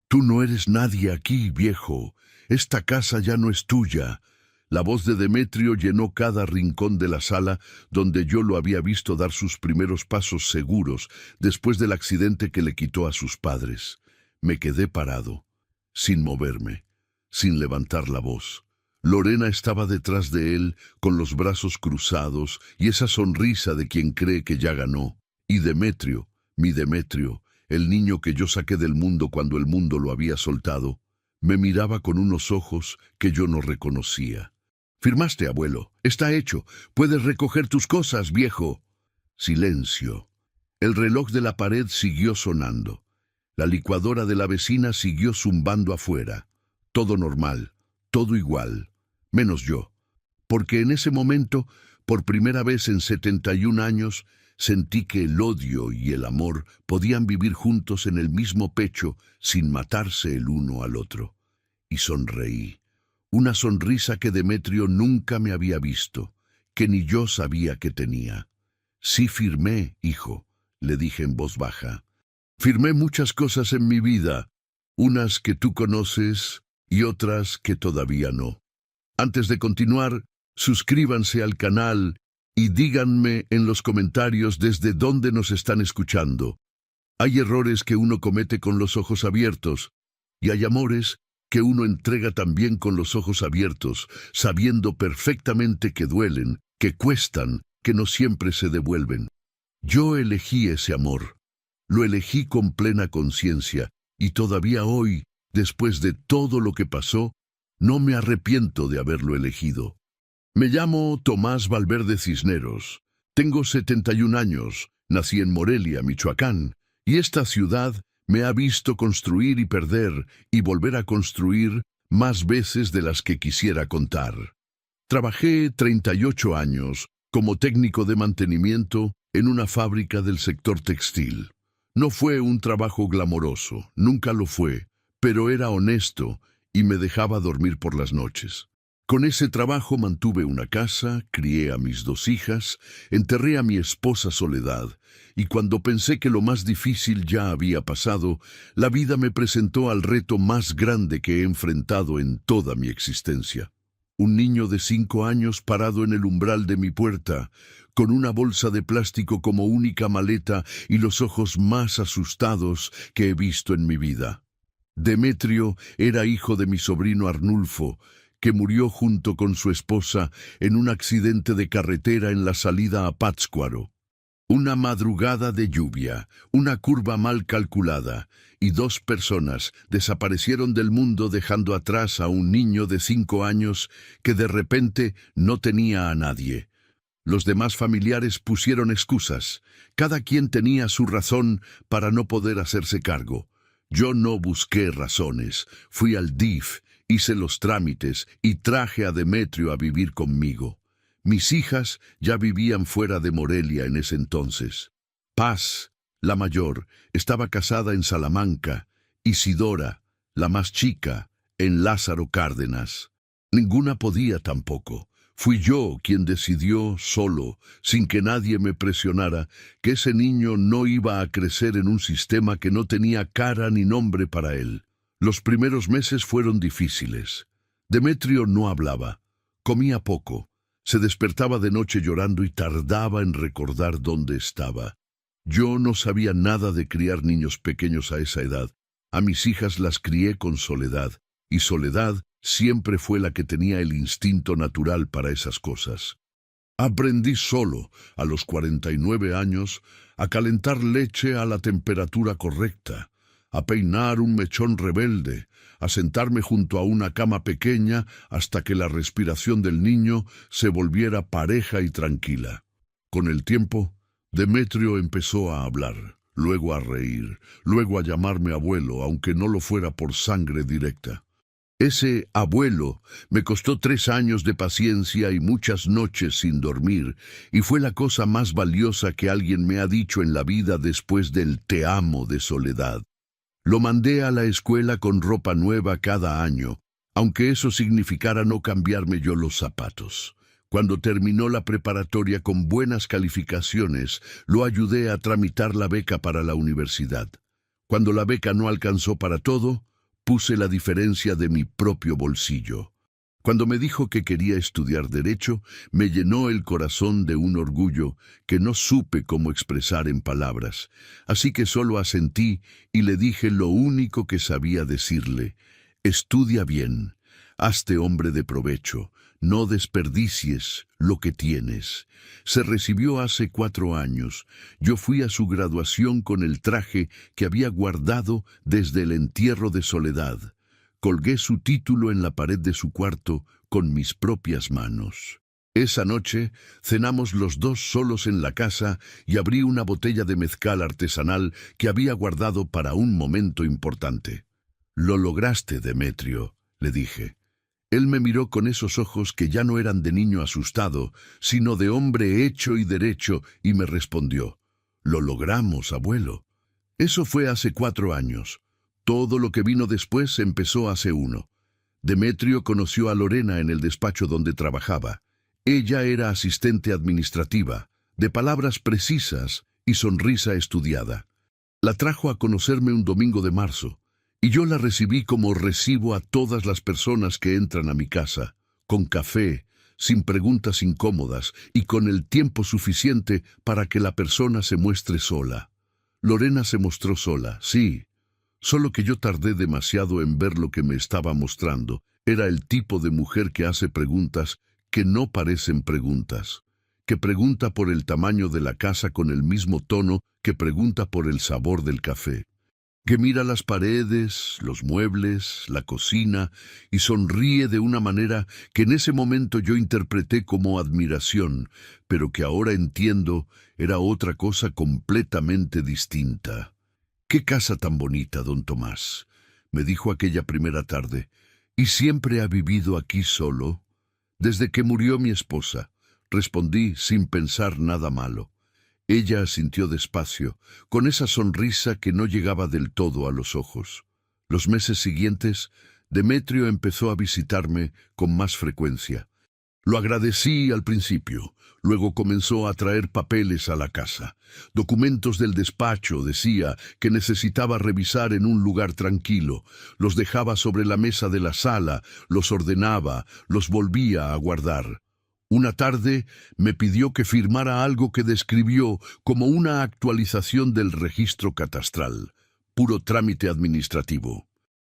Tú no eres nadie aquí, viejo. Esta casa ya no es tuya. La voz de Demetrio llenó cada rincón de la sala donde yo lo había visto dar sus primeros pasos seguros después del accidente que le quitó a sus padres. Me quedé parado, sin moverme, sin levantar la voz. Lorena estaba detrás de él, con los brazos cruzados y esa sonrisa de quien cree que ya ganó. Y Demetrio, mi Demetrio, el niño que yo saqué del mundo cuando el mundo lo había soltado, me miraba con unos ojos que yo no reconocía. «Firmaste, abuelo. Está hecho. Puedes recoger tus cosas, viejo». Silencio. El reloj de la pared siguió sonando. La licuadora de la vecina siguió zumbando afuera. Todo normal, todo igual, menos yo. Porque en ese momento, por primera vez en 71 años, sentí que el odio y el amor podían vivir juntos en el mismo pecho sin matarse el uno al otro. Y sonreí. Una sonrisa que Demetrio nunca me había visto, que ni yo sabía que tenía. «Sí firmé, hijo», le dije en voz baja. «Firmé muchas cosas en mi vida, unas que tú conoces y otras que todavía no. Antes de continuar, suscríbanse al canal y díganme en los comentarios desde dónde nos están escuchando. Hay errores que uno comete con los ojos abiertos, y hay amores que uno entrega también con los ojos abiertos, sabiendo perfectamente que duelen, que cuestan, que no siempre se devuelven. Yo elegí ese amor. Lo elegí con plena conciencia, y todavía hoy, después de todo lo que pasó, no me arrepiento de haberlo elegido. Me llamo Tomás Valverde Cisneros. Tengo 71 años, nací en Morelia, Michoacán, y esta ciudad me ha visto construir y perder y volver a construir más veces de las que quisiera contar. Trabajé 38 años como técnico de mantenimiento en una fábrica del sector textil. No fue un trabajo glamoroso, nunca lo fue, pero era honesto y me dejaba dormir por las noches. Con ese trabajo mantuve una casa, crié a mis 2 hijas, enterré a mi esposa Soledad, y cuando pensé que lo más difícil ya había pasado, la vida me presentó al reto más grande que he enfrentado en toda mi existencia. Un niño de 5 años parado en el umbral de mi puerta, con una bolsa de plástico como única maleta y los ojos más asustados que he visto en mi vida. Demetrio era hijo de mi sobrino Arnulfo, que murió junto con su esposa en un accidente de carretera en la salida a Pátzcuaro. Una madrugada de lluvia, una curva mal calculada, y 2 personas desaparecieron del mundo dejando atrás a un niño de 5 años que de repente no tenía a nadie. Los demás familiares pusieron excusas. Cada quien tenía su razón para no poder hacerse cargo. Yo no busqué razones. Fui al DIF, hice los trámites y traje a Demetrio a vivir conmigo. Mis hijas ya vivían fuera de Morelia en ese entonces. Paz, la mayor, estaba casada en Salamanca. Isidora, la más chica, en Lázaro Cárdenas. Ninguna podía tampoco. Fui yo quien decidió solo, sin que nadie me presionara, que ese niño no iba a crecer en un sistema que no tenía cara ni nombre para él. Los primeros meses fueron difíciles. Demetrio no hablaba, comía poco, se despertaba de noche llorando y tardaba en recordar dónde estaba. Yo no sabía nada de criar niños pequeños a esa edad. A mis hijas las crié con Soledad, y Soledad siempre fue la que tenía el instinto natural para esas cosas. Aprendí solo, a los 49 años, a calentar leche a la temperatura correcta, a peinar un mechón rebelde, a sentarme junto a una cama pequeña hasta que la respiración del niño se volviera pareja y tranquila. Con el tiempo, Demetrio empezó a hablar, luego a reír, luego a llamarme abuelo, aunque no lo fuera por sangre directa. Ese abuelo me costó 3 años de paciencia y muchas noches sin dormir, y fue la cosa más valiosa que alguien me ha dicho en la vida después del te amo de Soledad. Lo mandé a la escuela con ropa nueva cada año, aunque eso significara no cambiarme yo los zapatos. Cuando terminó la preparatoria con buenas calificaciones, lo ayudé a tramitar la beca para la universidad. Cuando la beca no alcanzó para todo, puse la diferencia de mi propio bolsillo. Cuando me dijo que quería estudiar Derecho, me llenó el corazón de un orgullo que no supe cómo expresar en palabras. Así que solo asentí y le dije lo único que sabía decirle: estudia bien, hazte hombre de provecho, no desperdicies lo que tienes. Se recibió hace 4 años. Yo fui a su graduación con el traje que había guardado desde el entierro de Soledad. Colgué su título en la pared de su cuarto con mis propias manos. Esa noche cenamos los dos solos en la casa y abrí una botella de mezcal artesanal que había guardado para un momento importante. «Lo lograste, Demetrio», le dije. Él me miró con esos ojos que ya no eran de niño asustado, sino de hombre hecho y derecho, y me respondió: «Lo logramos, abuelo». Eso fue hace 4 años. Todo lo que vino después empezó hace 1. Demetrio conoció a Lorena en el despacho donde trabajaba. Ella era asistente administrativa, de palabras precisas y sonrisa estudiada. La trajo a conocerme un domingo de marzo, y yo la recibí como recibo a todas las personas que entran a mi casa, con café, sin preguntas incómodas y con el tiempo suficiente para que la persona se muestre sola. Lorena se mostró sola, sí. Solo que yo tardé demasiado en ver lo que me estaba mostrando. Era el tipo de mujer que hace preguntas que no parecen preguntas, que pregunta por el tamaño de la casa con el mismo tono que pregunta por el sabor del café, que mira las paredes, los muebles, la cocina y sonríe de una manera que en ese momento yo interpreté como admiración, pero que ahora entiendo era otra cosa completamente distinta. «Qué casa tan bonita, don Tomás», me dijo aquella primera tarde. «¿Y siempre ha vivido aquí solo?» «Desde que murió mi esposa», respondí sin pensar nada malo. Ella asintió despacio, con esa sonrisa que no llegaba del todo a los ojos. Los meses siguientes, Demetrio empezó a visitarme con más frecuencia. Lo agradecí al principio. Luego comenzó a traer papeles a la casa. Documentos del despacho, decía, que necesitaba revisar en un lugar tranquilo. Los dejaba sobre la mesa de la sala, los ordenaba, los volvía a guardar. Una tarde me pidió que firmara algo que describió como una actualización del registro catastral, puro trámite administrativo.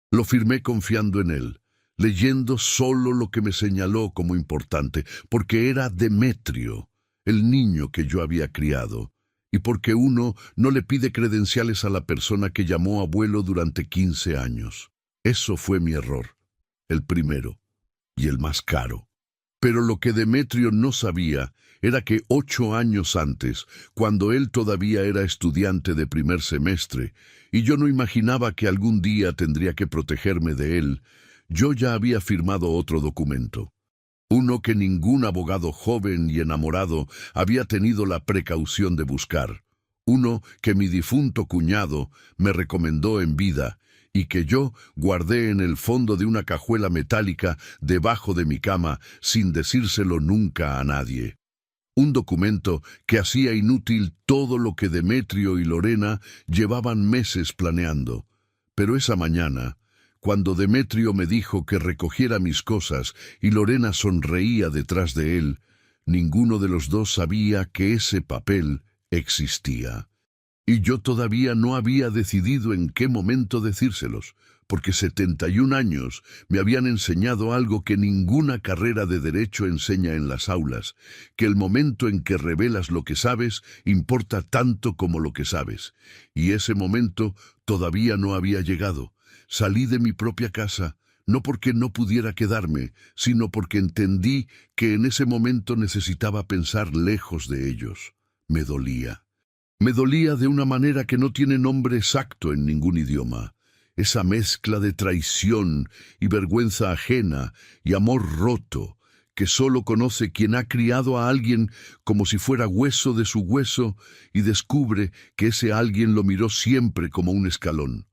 Lo firmé confiando en él, leyendo solo lo que me señaló como importante, porque era Demetrio, el niño que yo había criado, y porque uno no le pide credenciales a la persona que llamó abuelo durante 15 años. Eso fue mi error, el primero y el más caro. Pero lo que Demetrio no sabía era que 8 años antes, cuando él todavía era estudiante de primer semestre, y yo no imaginaba que algún día tendría que protegerme de él, yo ya había firmado otro documento. Uno que ningún abogado joven y enamorado había tenido la precaución de buscar. Uno que mi difunto cuñado me recomendó en vida y que yo guardé en el fondo de una cajuela metálica debajo de mi cama sin decírselo nunca a nadie. Un documento que hacía inútil todo lo que Demetrio y Lorena llevaban meses planeando. Pero esa mañana, cuando Demetrio me dijo que recogiera mis cosas y Lorena sonreía detrás de él, ninguno de los dos sabía que ese papel existía. Y yo todavía no había decidido en qué momento decírselos, porque 71 años me habían enseñado algo que ninguna carrera de derecho enseña en las aulas, que el momento en que revelas lo que sabes importa tanto como lo que sabes. Y ese momento todavía no había llegado. Salí de mi propia casa, no porque no pudiera quedarme, sino porque entendí que en ese momento necesitaba pensar lejos de ellos. Me dolía. Me dolía de una manera que no tiene nombre exacto en ningún idioma. Esa mezcla de traición y vergüenza ajena y amor roto que solo conoce quien ha criado a alguien como si fuera hueso de su hueso y descubre que ese alguien lo miró siempre como un escalón.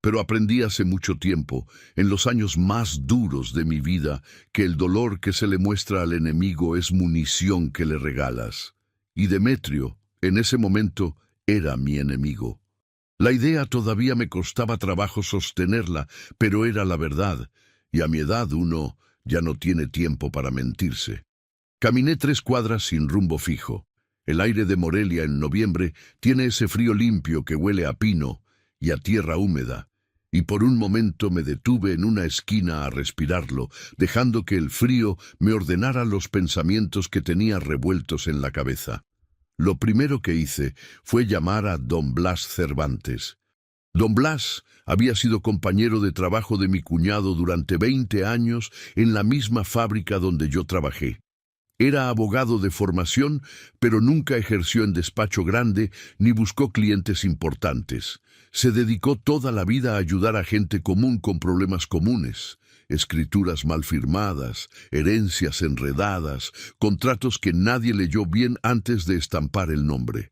Pero aprendí hace mucho tiempo, en los años más duros de mi vida, que el dolor que se le muestra al enemigo es munición que le regalas. Y Demetrio, en ese momento, era mi enemigo. La idea todavía me costaba trabajo sostenerla, pero era la verdad, y a mi edad uno ya no tiene tiempo para mentirse. Caminé 3 cuadras sin rumbo fijo. El aire de Morelia en noviembre tiene ese frío limpio que huele a pino y a tierra húmeda, y por un momento me detuve en una esquina a respirarlo, dejando que el frío me ordenara los pensamientos que tenía revueltos en la cabeza. Lo primero que hice fue llamar a don Blas Cervantes. Don Blas había sido compañero de trabajo de mi cuñado durante 20 años en la misma fábrica donde yo trabajé. Era abogado de formación, pero nunca ejerció en despacho grande ni buscó clientes importantes. Se dedicó toda la vida a ayudar a gente común con problemas comunes: escrituras mal firmadas, herencias enredadas, contratos que nadie leyó bien antes de estampar el nombre.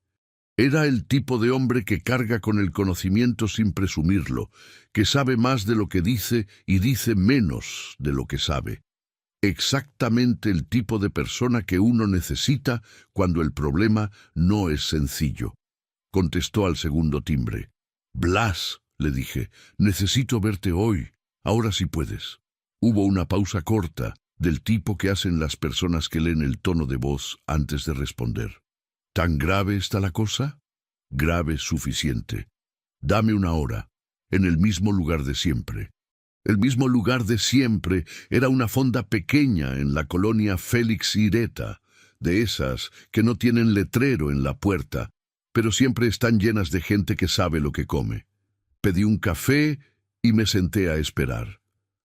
Era el tipo de hombre que carga con el conocimiento sin presumirlo, que sabe más de lo que dice y dice menos de lo que sabe. Exactamente el tipo de persona que uno necesita cuando el problema no es sencillo. Contestó al segundo timbre. «Blas», le dije, «necesito verte hoy, ahora sí puedes». Hubo una pausa corta, del tipo que hacen las personas que leen el tono de voz antes de responder. «¿Tan grave está la cosa?» «Grave suficiente. Dame una hora, en el mismo lugar de siempre». El mismo lugar de siempre era una fonda pequeña en la colonia Félix Ireta, de esas que no tienen letrero en la puerta, pero siempre están llenas de gente que sabe lo que come. Pedí un café y me senté a esperar.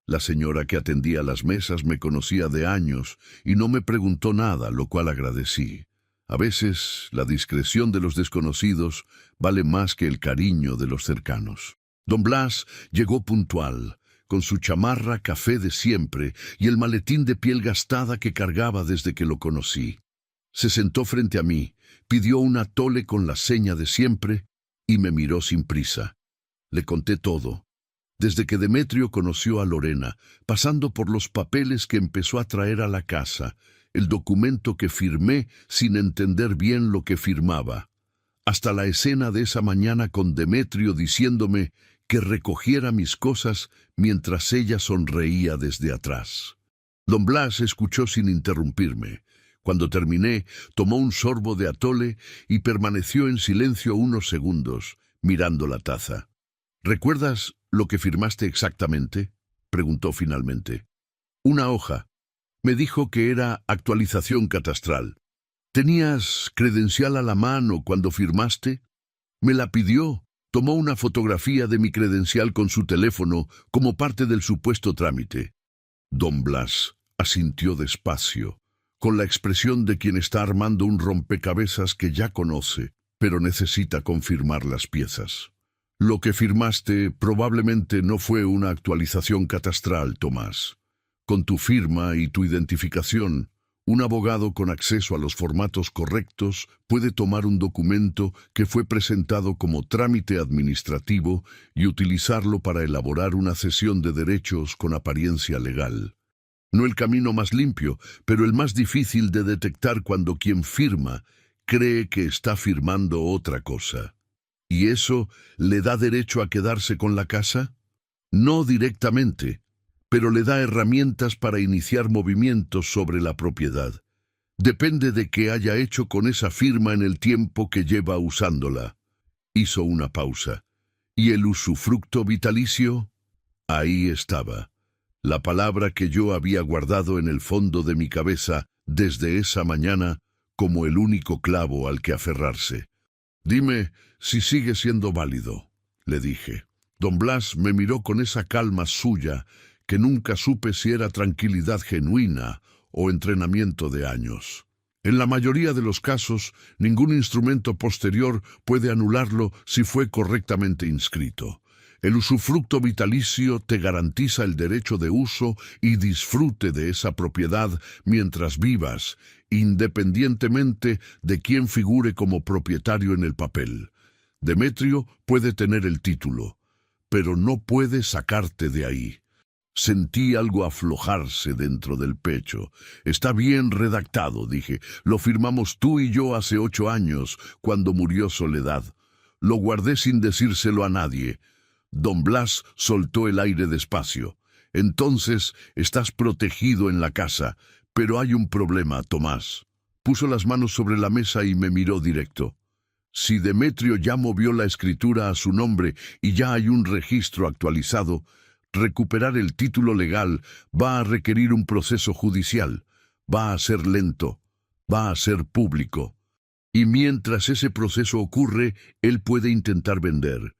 La señora que atendía las mesas me conocía de años y no me preguntó nada, lo cual agradecí. A veces la discreción de los desconocidos vale más que el cariño de los cercanos. Don Blas llegó puntual, con su chamarra café de siempre y el maletín de piel gastada que cargaba desde que lo conocí. Se sentó frente a mí, pidió un atole con la seña de siempre y me miró sin prisa. Le conté todo, desde que Demetrio conoció a Lorena, pasando por los papeles que empezó a traer a la casa, el documento que firmé sin entender bien lo que firmaba, hasta la escena de esa mañana con Demetrio diciéndome que recogiera mis cosas mientras ella sonreía desde atrás. Don Blas escuchó sin interrumpirme. Cuando terminé, tomó un sorbo de atole y permaneció en silencio unos segundos, mirando la taza. «¿Recuerdas lo que firmaste exactamente?», preguntó finalmente. «Una hoja. Me dijo que era actualización catastral. ¿Tenías credencial a la mano cuando firmaste?» «Me la pidió. Tomó una fotografía de mi credencial con su teléfono como parte del supuesto trámite». Don Blas asintió despacio, con la expresión de quien está armando un rompecabezas que ya conoce, pero necesita confirmar las piezas. «Lo que firmaste probablemente no fue una actualización catastral, Tomás. Con tu firma y tu identificación, un abogado con acceso a los formatos correctos puede tomar un documento que fue presentado como trámite administrativo y utilizarlo para elaborar una cesión de derechos con apariencia legal. No el camino más limpio, pero el más difícil de detectar cuando quien firma cree que está firmando otra cosa. ¿Y eso le da derecho a quedarse con la casa? No directamente, pero le da herramientas para iniciar movimientos sobre la propiedad. Depende de qué haya hecho con esa firma en el tiempo que lleva usándola». Hizo una pausa. «¿Y el usufructo vitalicio?» Ahí estaba, la palabra que yo había guardado en el fondo de mi cabeza desde esa mañana como el único clavo al que aferrarse. «Dime si sigue siendo válido», le dije. Don Blas me miró con esa calma suya que nunca supe si era tranquilidad genuina o entrenamiento de años. En la mayoría de los casos, ningún instrumento posterior puede anularlo si fue correctamente inscrito. El usufructo vitalicio te garantiza el derecho de uso y disfrute de esa propiedad mientras vivas, independientemente de quién figure como propietario en el papel. Demetrio puede tener el título, pero no puede sacarte de ahí. Sentí algo aflojarse dentro del pecho. «Está bien redactado», dije. «Lo firmamos tú y yo hace 8 años, cuando murió Soledad. Lo guardé sin decírselo a nadie. Don Blas soltó el aire despacio. Entonces, estás protegido en la casa, pero hay un problema, Tomás. Puso las manos sobre la mesa y me miró directo. Si Demetrio ya movió la escritura a su nombre y ya hay un registro actualizado, recuperar el título legal va a requerir un proceso judicial, va a ser lento, va a ser público. Y mientras ese proceso ocurre, él puede intentar vender.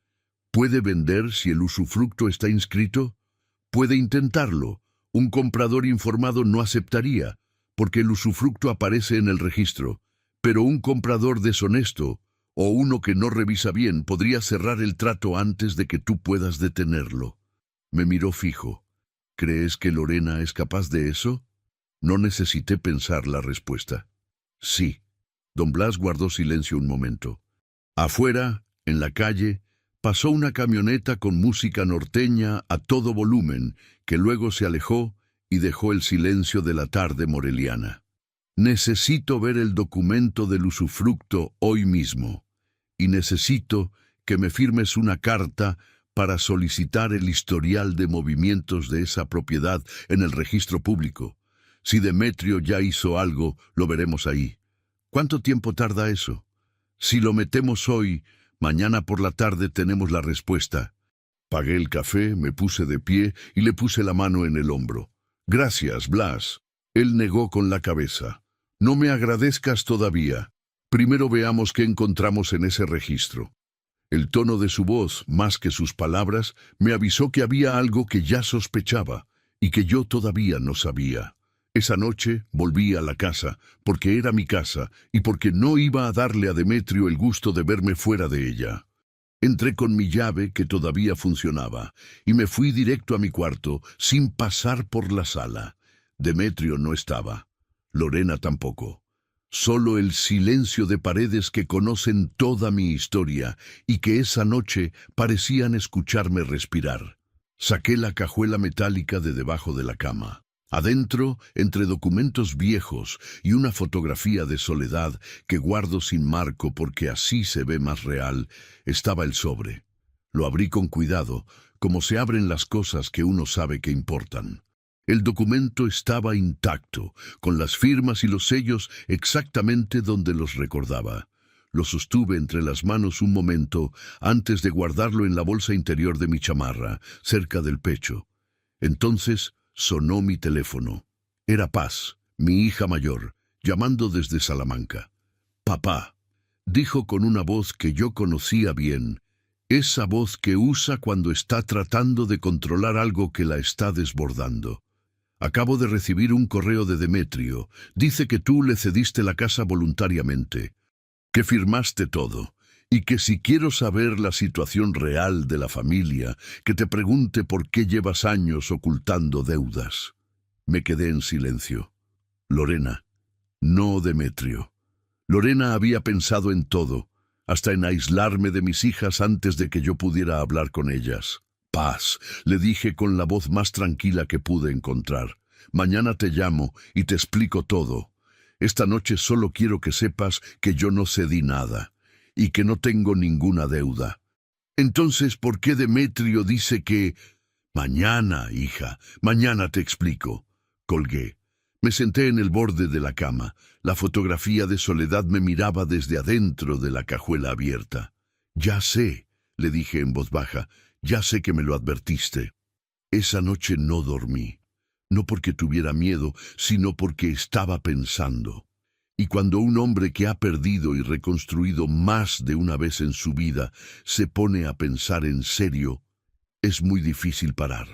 ¿Puede vender si el usufructo está inscrito? Puede intentarlo. Un comprador informado no aceptaría, porque el usufructo aparece en el registro. Pero un comprador deshonesto, o uno que no revisa bien, podría cerrar el trato antes de que tú puedas detenerlo. Me miró fijo. ¿Crees que Lorena es capaz de eso? No necesité pensar la respuesta. Sí. Don Blas guardó silencio un momento. Afuera, en la calle, pasó una camioneta con música norteña a todo volumen, que luego se alejó y dejó el silencio de la tarde moreliana. Necesito ver el documento del usufructo hoy mismo, y necesito que me firmes una carta para solicitar el historial de movimientos de esa propiedad en el registro público. Si Demetrio ya hizo algo, lo veremos ahí. ¿Cuánto tiempo tarda eso? Si lo metemos hoy, mañana por la tarde tenemos la respuesta. Pagué el café, me puse de pie y le puse la mano en el hombro. Gracias, Blas. Él negó con la cabeza. No me agradezcas todavía. Primero veamos qué encontramos en ese registro. El tono de su voz, más que sus palabras, me avisó que había algo que ya sospechaba y que yo todavía no sabía. Esa noche volví a la casa, porque era mi casa y porque no iba a darle a Demetrio el gusto de verme fuera de ella. Entré con mi llave, que todavía funcionaba, y me fui directo a mi cuarto, sin pasar por la sala. Demetrio no estaba. Lorena tampoco. Solo el silencio de paredes que conocen toda mi historia y que esa noche parecían escucharme respirar. Saqué la cajuela metálica de debajo de la cama. Adentro, entre documentos viejos y una fotografía de Soledad que guardo sin marco porque así se ve más real, estaba el sobre. Lo abrí con cuidado, como se abren las cosas que uno sabe que importan. El documento estaba intacto, con las firmas y los sellos exactamente donde los recordaba. Lo sostuve entre las manos un momento antes de guardarlo en la bolsa interior de mi chamarra, cerca del pecho. Entonces sonó mi teléfono. Era Paz, mi hija mayor, llamando desde Salamanca. «Papá», dijo con una voz que yo conocía bien, esa voz que usa cuando está tratando de controlar algo que la está desbordando. «Acabo de recibir un correo de Demetrio. Dice que tú le cediste la casa voluntariamente, que firmaste todo, y que si quiero saber la situación real de la familia, que te pregunte por qué llevas años ocultando deudas». Me quedé en silencio. Lorena, no Demetrio. Lorena había pensado en todo, hasta en aislarme de mis hijas antes de que yo pudiera hablar con ellas. «Paz», le dije con la voz más tranquila que pude encontrar. «Mañana te llamo y te explico todo. Esta noche solo quiero que sepas que yo no cedí nada y que no tengo ninguna deuda». «Entonces, ¿por qué Demetrio dice que...?» «Mañana, hija, mañana te explico». Colgué. Me senté en el borde de la cama. La fotografía de Soledad me miraba desde adentro de la cajuela abierta. «Ya sé», le dije en voz baja, «ya sé que me lo advertiste». Esa noche no dormí. No porque tuviera miedo, sino porque estaba pensando. Y cuando un hombre que ha perdido y reconstruido más de una vez en su vida se pone a pensar en serio, es muy difícil parar.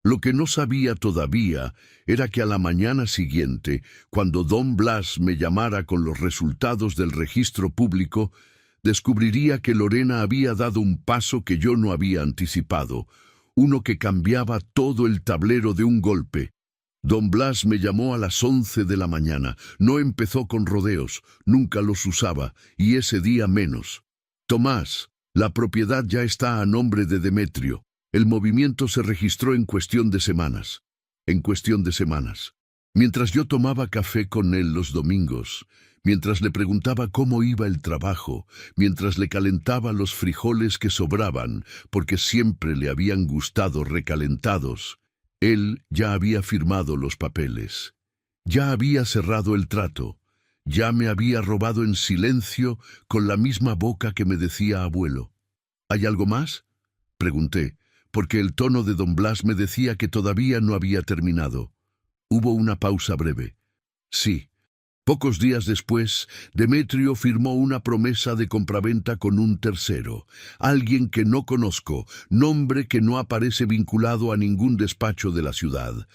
Lo que no sabía todavía era que a la mañana siguiente, cuando don Blas me llamara con los resultados del registro público, descubriría que Lorena había dado un paso que yo no había anticipado, uno que cambiaba todo el tablero de un golpe. Don Blas me llamó a las 11 de la mañana. No empezó con rodeos, nunca los usaba, y ese día menos. «Tomás, la propiedad ya está a nombre de Demetrio. El movimiento se registró en cuestión de semanas». En cuestión de semanas. Mientras yo tomaba café con él los domingos, mientras le preguntaba cómo iba el trabajo, mientras le calentaba los frijoles que sobraban, porque siempre le habían gustado recalentados. Él ya había firmado los papeles, ya había cerrado el trato, ya me había robado en silencio con la misma boca que me decía abuelo. ¿Hay algo más?, pregunté, porque el tono de don Blas me decía que todavía no había terminado. Hubo una pausa breve. Sí. Pocos días después, Demetrio firmó una promesa de compraventa con un tercero, alguien que no conozco, nombre que no aparece vinculado a ningún despacho de la ciudad.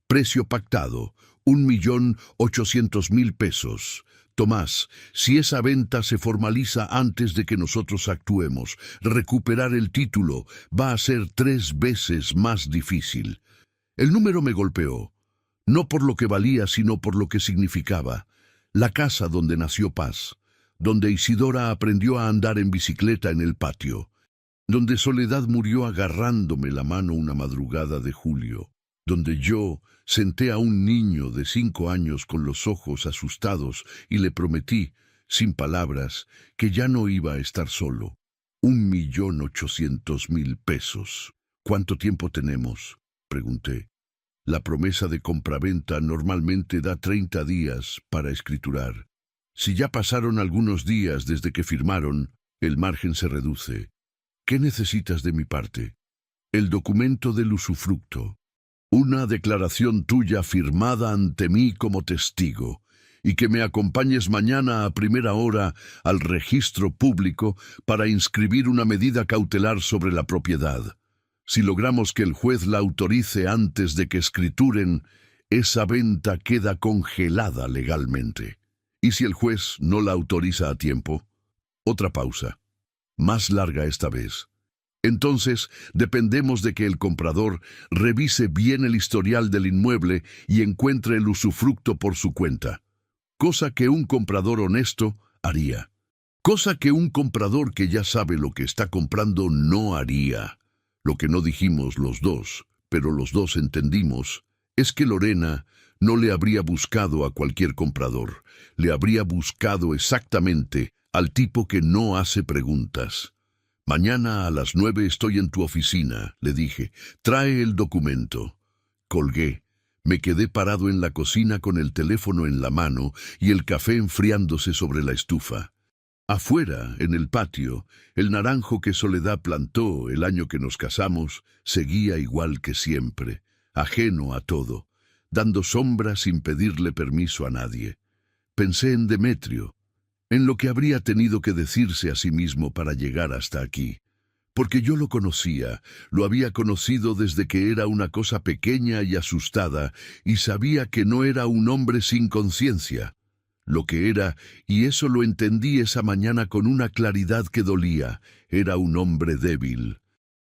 Precio pactado, 1.800.000 pesos. Tomás, si esa venta se formaliza antes de que nosotros actuemos, recuperar el título va a ser 3 veces más difícil. El número me golpeó, no por lo que valía, sino por lo que significaba. La casa donde nació Paz, donde Isidora aprendió a andar en bicicleta en el patio, donde Soledad murió agarrándome la mano una madrugada de julio, donde yo senté a un niño de 5 años con los ojos asustados y le prometí, sin palabras, que ya no iba a estar solo. 1.800.000 pesos. ¿Cuánto tiempo tenemos?, pregunté. La promesa de compraventa normalmente da 30 días para escriturar. Si ya pasaron algunos días desde que firmaron, el margen se reduce. ¿Qué necesitas de mi parte? El documento del usufructo. Una declaración tuya firmada ante mí como testigo, y que me acompañes mañana a primera hora al registro público para inscribir una medida cautelar sobre la propiedad. Si logramos que el juez la autorice antes de que escrituren, esa venta queda congelada legalmente. ¿Y si el juez no la autoriza a tiempo? Otra pausa, más larga esta vez. Entonces, dependemos de que el comprador revise bien el historial del inmueble y encuentre el usufructo por su cuenta, cosa que un comprador honesto haría. Cosa que un comprador que ya sabe lo que está comprando no haría. Lo que no dijimos los dos, pero los dos entendimos, es que Lorena no le habría buscado a cualquier comprador, le habría buscado exactamente al tipo que no hace preguntas. Mañana a las 9 estoy en tu oficina, le dije. Trae el documento. Colgué. Me quedé parado en la cocina con el teléfono en la mano y el café enfriándose sobre la estufa. Afuera, en el patio, el naranjo que Soledad plantó el año que nos casamos seguía igual que siempre, ajeno a todo, dando sombra sin pedirle permiso a nadie. Pensé en Demetrio, en lo que habría tenido que decirse a sí mismo para llegar hasta aquí. Porque yo lo conocía, lo había conocido desde que era una cosa pequeña y asustada, y sabía que no era un hombre sin conciencia. Lo que era, y eso lo entendí esa mañana con una claridad que dolía, era un hombre débil.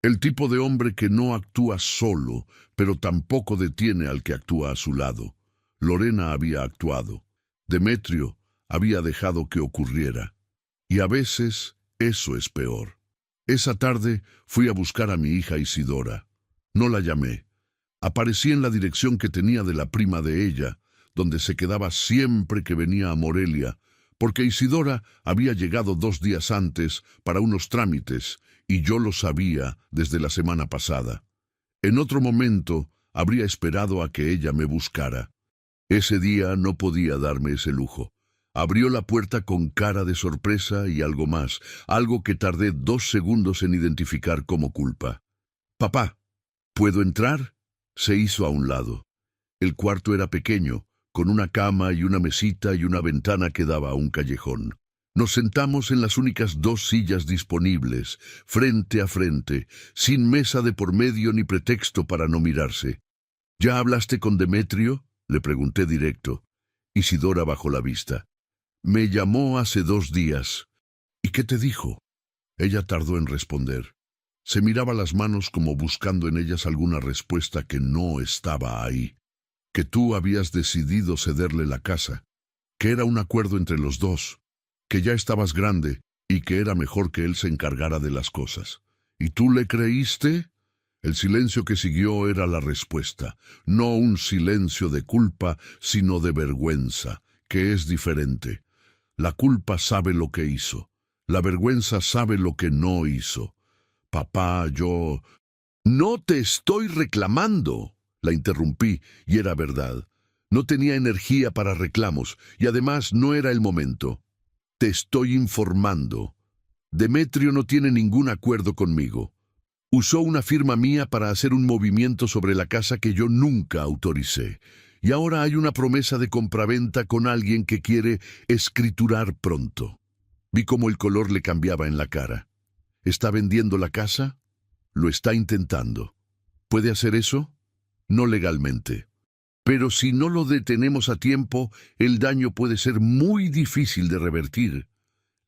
El tipo de hombre que no actúa solo, pero tampoco detiene al que actúa a su lado. Lorena había actuado. Demetrio había dejado que ocurriera. Y a veces eso es peor. Esa tarde fui a buscar a mi hija Isidora. No la llamé. Aparecí en la dirección que tenía de la prima de ella, donde se quedaba siempre que venía a Morelia, porque Isidora había llegado 2 días antes para unos trámites, y yo lo sabía desde la semana pasada. En otro momento habría esperado a que ella me buscara. Ese día no podía darme ese lujo. Abrió la puerta con cara de sorpresa y algo más, algo que tardé 2 segundos en identificar como culpa. «Papá, ¿puedo entrar?». Se hizo a un lado. El cuarto era pequeño, con una cama y una mesita y una ventana que daba a un callejón. Nos sentamos en las únicas 2 sillas disponibles, frente a frente, sin mesa de por medio ni pretexto para no mirarse. «¿Ya hablaste con Demetrio?», le pregunté directo. Isidora bajó la vista. «Me llamó hace 2 días». «¿Y qué te dijo?». Ella tardó en responder. Se miraba las manos como buscando en ellas alguna respuesta que no estaba ahí. «Que tú habías decidido cederle la casa, que era un acuerdo entre los dos, que ya estabas grande y que era mejor que él se encargara de las cosas. ¿Y tú le creíste?». El silencio que siguió era la respuesta, no un silencio de culpa, sino de vergüenza, que es diferente. La culpa sabe lo que hizo. La vergüenza sabe lo que no hizo. Papá, yo... No te estoy reclamando. La interrumpí, y era verdad. No tenía energía para reclamos, y además no era el momento. Te estoy informando. Demetrio no tiene ningún acuerdo conmigo. Usó una firma mía para hacer un movimiento sobre la casa que yo nunca autoricé. Y ahora hay una promesa de compraventa con alguien que quiere escriturar pronto. Vi cómo el color le cambiaba en la cara. ¿Está vendiendo la casa? Lo está intentando. ¿Puede hacer eso? No legalmente. Pero si no lo detenemos a tiempo, el daño puede ser muy difícil de revertir.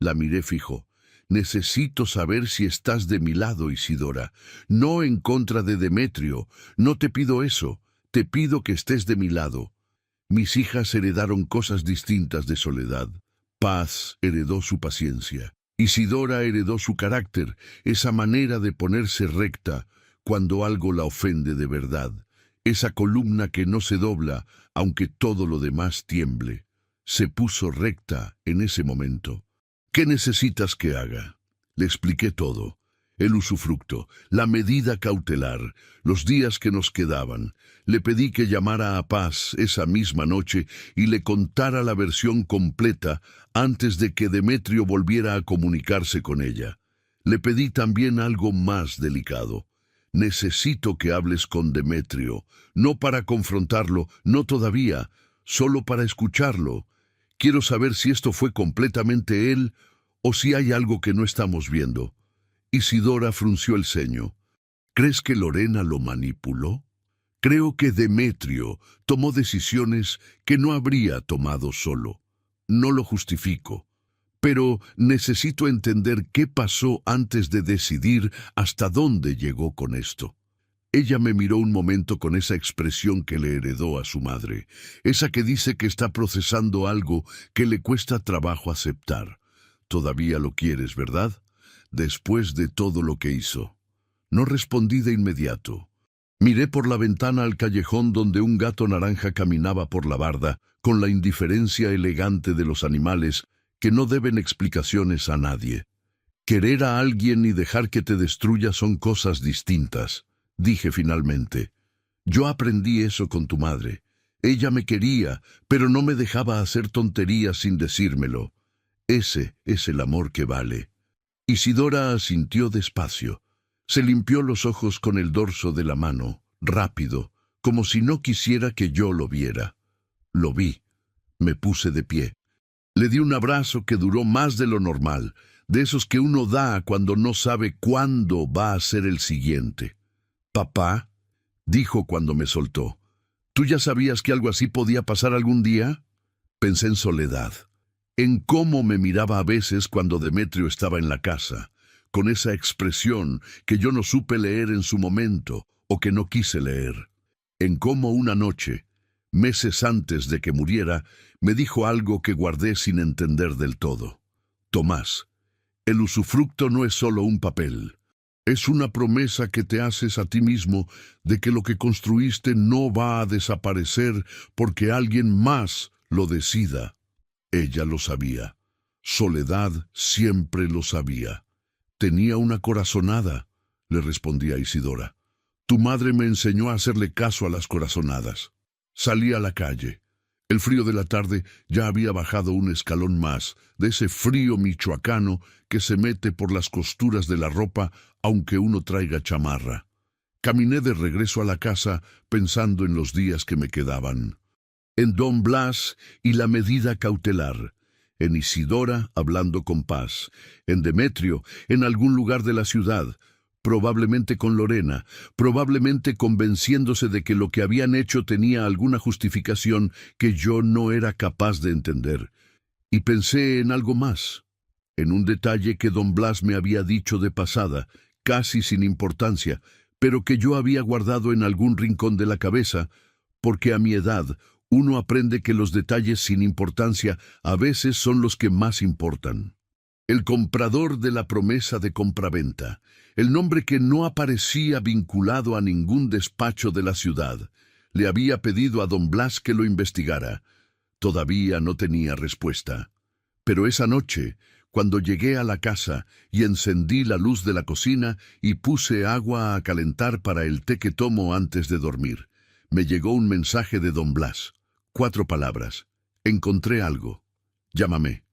La miré fijo. Necesito saber si estás de mi lado, Isidora. No en contra de Demetrio. No te pido eso. Te pido que estés de mi lado. Mis hijas heredaron cosas distintas de Soledad. Paz heredó su paciencia. Isidora heredó su carácter, esa manera de ponerse recta cuando algo la ofende de verdad. Esa columna que no se dobla, aunque todo lo demás tiemble. Se puso recta en ese momento. ¿Qué necesitas que haga? Le expliqué todo. El usufructo, la medida cautelar, los días que nos quedaban. Le pedí que llamara a Paz esa misma noche y le contara la versión completa antes de que Demetrio volviera a comunicarse con ella. Le pedí también algo más delicado. Necesito que hables con Demetrio, no para confrontarlo, no todavía, solo para escucharlo. Quiero saber si esto fue completamente él o si hay algo que no estamos viendo. Isidora frunció el ceño. ¿Crees que Lorena lo manipuló? Creo que Demetrio tomó decisiones que no habría tomado solo. No lo justifico, pero necesito entender qué pasó antes de decidir hasta dónde llegó con esto. Ella me miró un momento con esa expresión que le heredó a su madre, esa que dice que está procesando algo que le cuesta trabajo aceptar. Todavía lo quieres, ¿verdad? Después de todo lo que hizo. No respondí de inmediato. Miré por la ventana al callejón donde un gato naranja caminaba por la barda, con la indiferencia elegante de los animales que no deben explicaciones a nadie. Querer a alguien y dejar que te destruya son cosas distintas, dije finalmente. Yo aprendí eso con tu madre. Ella me quería, pero no me dejaba hacer tonterías sin decírmelo. Ese es el amor que vale. Isidora asintió despacio. Se limpió los ojos con el dorso de la mano, rápido, como si no quisiera que yo lo viera. Lo vi. Me puse de pie. Le di un abrazo que duró más de lo normal, de esos que uno da cuando no sabe cuándo va a ser el siguiente. «Papá», dijo cuando me soltó, «¿tú ya sabías que algo así podía pasar algún día?» Pensé en Soledad, en cómo me miraba a veces cuando Demetrio estaba en la casa, con esa expresión que yo no supe leer en su momento o que no quise leer. En cómo una noche, meses antes de que muriera, me dijo algo que guardé sin entender del todo. «Tomás, el usufructo no es solo un papel. Es una promesa que te haces a ti mismo de que lo que construiste no va a desaparecer porque alguien más lo decida». Ella lo sabía. Soledad siempre lo sabía. «Tenía una corazonada», le respondí a Isidora. «Tu madre me enseñó a hacerle caso a las corazonadas». Salí a la calle. El frío de la tarde ya había bajado un escalón más, de ese frío michoacano que se mete por las costuras de la ropa aunque uno traiga chamarra. Caminé de regreso a la casa pensando en los días que me quedaban. En Don Blas y la medida cautelar. En Isidora hablando con Paz. En Demetrio, en algún lugar de la ciudad. Probablemente con Lorena, probablemente convenciéndose de que lo que habían hecho tenía alguna justificación que yo no era capaz de entender. Y pensé en algo más, en un detalle que Don Blas me había dicho de pasada, casi sin importancia, pero que yo había guardado en algún rincón de la cabeza, porque a mi edad uno aprende que los detalles sin importancia a veces son los que más importan. El comprador de la promesa de compraventa, el nombre que no aparecía vinculado a ningún despacho de la ciudad, le había pedido a Don Blas que lo investigara. Todavía no tenía respuesta. Pero esa noche, cuando llegué a la casa y encendí la luz de la cocina y puse agua a calentar para el té que tomo antes de dormir, me llegó un mensaje de don Blas. 4 palabras. Encontré algo. Llámame.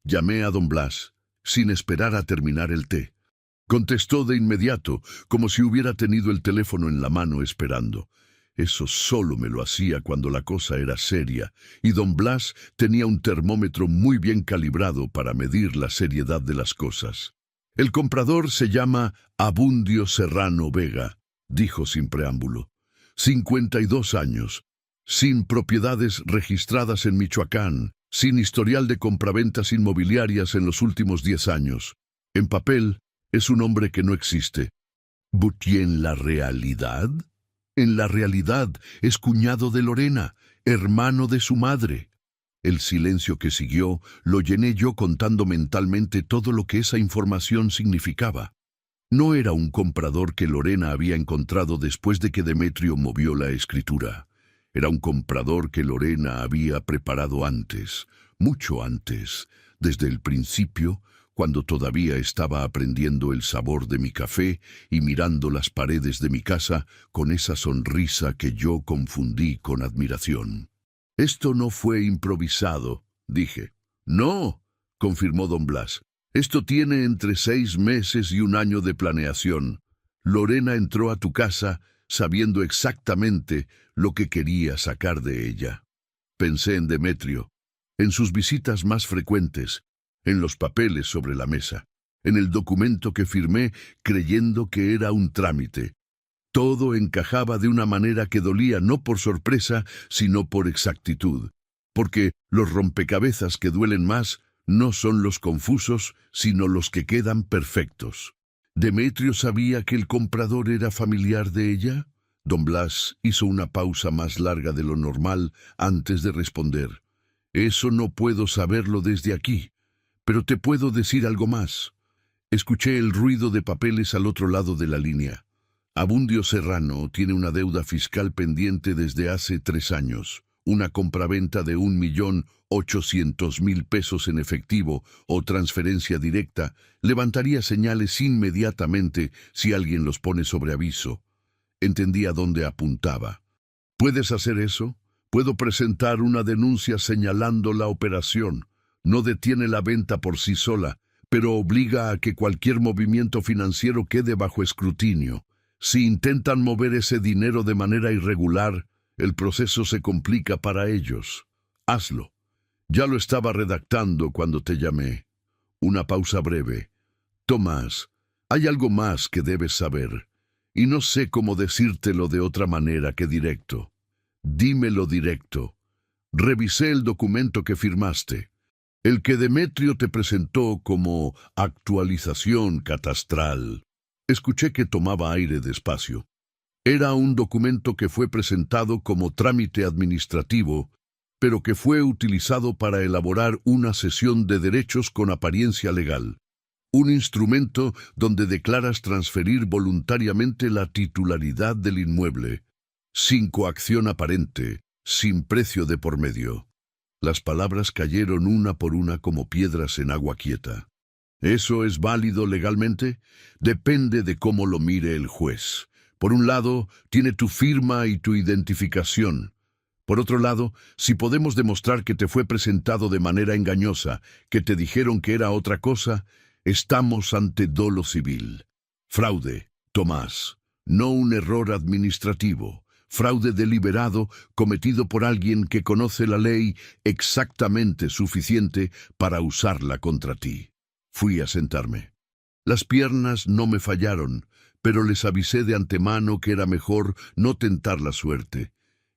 Llamé a don Blas, sin esperar a terminar el té. Contestó de inmediato, como si hubiera tenido el teléfono en la mano esperando. Eso solo me lo hacía cuando la cosa era seria, y don Blas tenía un termómetro muy bien calibrado para medir la seriedad de las cosas. El comprador se llama Abundio Serrano Vega, dijo sin preámbulo. 52 años, sin propiedades registradas en Michoacán, sin historial de compraventas inmobiliarias en los últimos 10 años. En papel, es un hombre que no existe. ¿Y en la realidad? En la realidad es cuñado de Lorena, hermano de su madre. El silencio que siguió lo llené yo contando mentalmente todo lo que esa información significaba. No era un comprador que Lorena había encontrado después de que Demetrio movió la escritura. Era un comprador que Lorena había preparado antes, mucho antes, desde el principio, cuando todavía estaba aprendiendo el sabor de mi café y mirando las paredes de mi casa con esa sonrisa que yo confundí con admiración. «Esto no fue improvisado», dije. «No», confirmó don Blas. «Esto tiene entre 6 meses y 1 año de planeación. Lorena entró a tu casa sabiendo exactamente lo que quería sacar de ella». Pensé en Demetrio, en sus visitas más frecuentes, en los papeles sobre la mesa, en el documento que firmé creyendo que era un trámite. Todo encajaba de una manera que dolía no por sorpresa, sino por exactitud, porque los rompecabezas que duelen más no son los confusos, sino los que quedan perfectos. ¿Demetrio sabía que el comprador era familiar de ella? Don Blas hizo una pausa más larga de lo normal antes de responder. «Eso no puedo saberlo desde aquí, pero te puedo decir algo más». Escuché el ruido de papeles al otro lado de la línea. Abundio Serrano tiene una deuda fiscal pendiente desde hace 3 años. Una compraventa de 1.800.000 pesos en efectivo o transferencia directa levantaría señales inmediatamente si alguien los pone sobre aviso. Entendí a dónde apuntaba. ¿Puedes hacer eso? Puedo presentar una denuncia señalando la operación. No detiene la venta por sí sola, pero obliga a que cualquier movimiento financiero quede bajo escrutinio. Si intentan mover ese dinero de manera irregular, el proceso se complica para ellos. Hazlo. Ya lo estaba redactando cuando te llamé. Una pausa breve. Tomás, hay algo más que debes saber, y no sé cómo decírtelo de otra manera que directo. Dímelo directo. Revisé el documento que firmaste, el que Demetrio te presentó como actualización catastral. Escuché que tomaba aire despacio. Era un documento que fue presentado como trámite administrativo, pero que fue utilizado para elaborar una cesión de derechos con apariencia legal. Un instrumento donde declaras transferir voluntariamente la titularidad del inmueble, sin coacción aparente, sin precio de por medio. Las palabras cayeron una por una como piedras en agua quieta. ¿Eso es válido legalmente? Depende de cómo lo mire el juez. Por un lado, tiene tu firma y tu identificación. Por otro lado, si podemos demostrar que te fue presentado de manera engañosa, que te dijeron que era otra cosa, estamos ante dolo civil. Fraude, Tomás, no un error administrativo. Fraude deliberado cometido por alguien que conoce la ley exactamente suficiente para usarla contra ti. Fui a sentarme. Las piernas no me fallaron, pero les avisé de antemano que era mejor no tentar la suerte.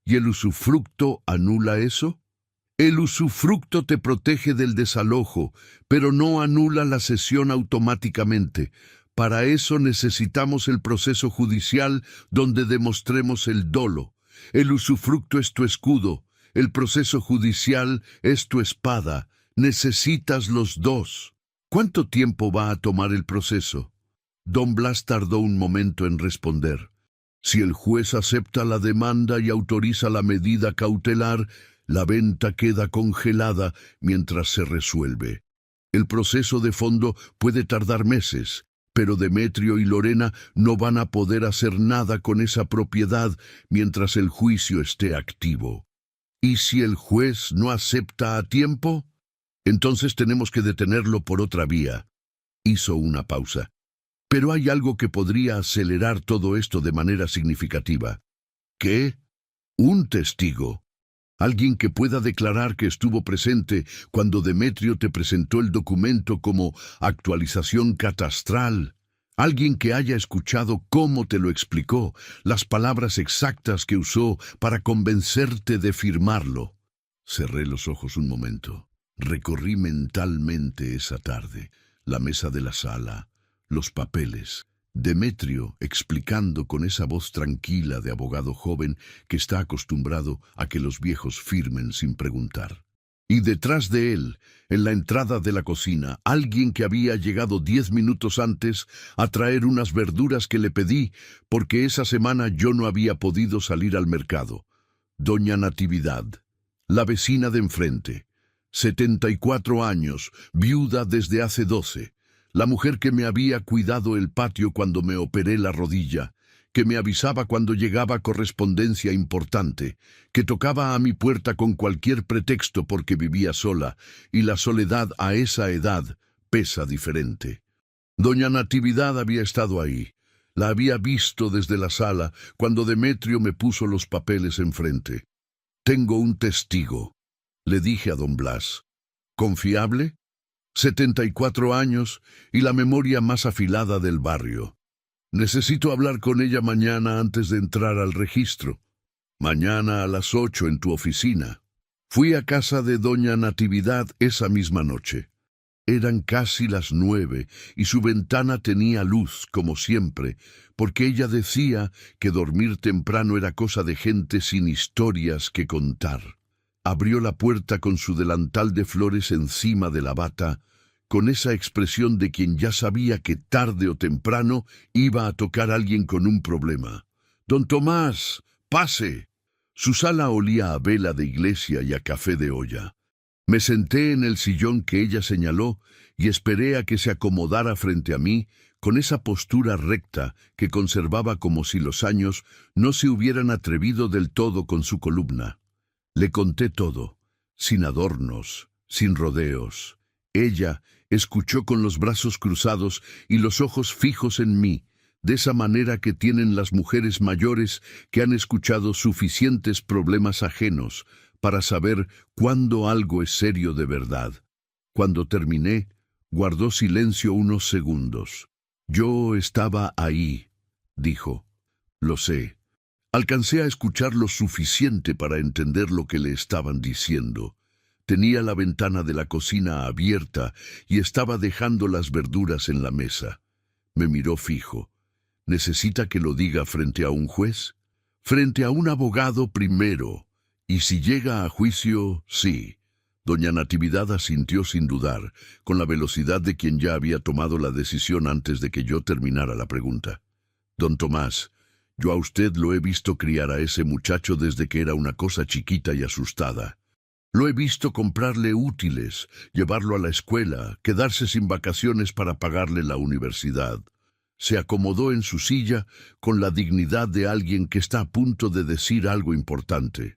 ¿Y el usufructo anula eso? El usufructo te protege del desalojo, pero no anula la cesión automáticamente. Para eso necesitamos el proceso judicial donde demostremos el dolo. El usufructo es tu escudo, el proceso judicial es tu espada. Necesitas los dos. ¿Cuánto tiempo va a tomar el proceso? Don Blas tardó un momento en responder. Si el juez acepta la demanda y autoriza la medida cautelar, la venta queda congelada mientras se resuelve. El proceso de fondo puede tardar meses, pero Demetrio y Lorena no van a poder hacer nada con esa propiedad mientras el juicio esté activo. ¿Y si el juez no acepta a tiempo? Entonces tenemos que detenerlo por otra vía. Hizo una pausa. Pero hay algo que podría acelerar todo esto de manera significativa. ¿Qué? Un testigo. Alguien que pueda declarar que estuvo presente cuando Demetrio te presentó el documento como actualización catastral. Alguien que haya escuchado cómo te lo explicó, las palabras exactas que usó para convencerte de firmarlo. Cerré los ojos un momento. Recorrí mentalmente esa tarde, la mesa de la sala, los papeles. Demetrio explicando con esa voz tranquila de abogado joven que está acostumbrado a que los viejos firmen sin preguntar. Y detrás de él, en la entrada de la cocina, alguien que había llegado 10 minutos antes a traer unas verduras que le pedí porque esa semana yo no había podido salir al mercado. Doña Natividad, la vecina de enfrente, 74 años, viuda desde hace 12. La mujer que me había cuidado el patio cuando me operé la rodilla, que me avisaba cuando llegaba correspondencia importante, que tocaba a mi puerta con cualquier pretexto porque vivía sola, y la soledad a esa edad pesa diferente. Doña Natividad había estado ahí. La había visto desde la sala cuando Demetrio me puso los papeles enfrente. «Tengo un testigo», le dije a don Blas. «¿Confiable?» 74 años y la memoria más afilada del barrio. Necesito hablar con ella mañana antes de entrar al registro. Mañana a las 8 en tu oficina. Fui a casa de doña Natividad esa misma noche. Eran casi las 9 y su ventana tenía luz, como siempre, porque ella decía que dormir temprano era cosa de gente sin historias que contar. Abrió la puerta con su delantal de flores encima de la bata, con esa expresión de quien ya sabía que tarde o temprano iba a tocar a alguien con un problema. «Don Tomás, pase». Su sala olía a vela de iglesia y a café de olla. Me senté en el sillón que ella señaló y esperé a que se acomodara frente a mí con esa postura recta que conservaba como si los años no se hubieran atrevido del todo con su columna. Le conté todo, sin adornos, sin rodeos. Ella escuchó con los brazos cruzados y los ojos fijos en mí, de esa manera que tienen las mujeres mayores que han escuchado suficientes problemas ajenos para saber cuándo algo es serio de verdad. Cuando terminé, guardó silencio unos segundos. «Yo estaba ahí», dijo. «Lo sé». Alcancé a escuchar lo suficiente para entender lo que le estaban diciendo. Tenía la ventana de la cocina abierta y estaba dejando las verduras en la mesa. Me miró fijo. ¿Necesita que lo diga frente a un juez? Frente a un abogado primero. Y si llega a juicio, sí. Doña Natividad asintió sin dudar, con la velocidad de quien ya había tomado la decisión antes de que yo terminara la pregunta. «Don Tomás, yo a usted lo he visto criar a ese muchacho desde que era una cosa chiquita y asustada. Lo he visto comprarle útiles, llevarlo a la escuela, quedarse sin vacaciones para pagarle la universidad. Se acomodó en su silla con la dignidad de alguien que está a punto de decir algo importante.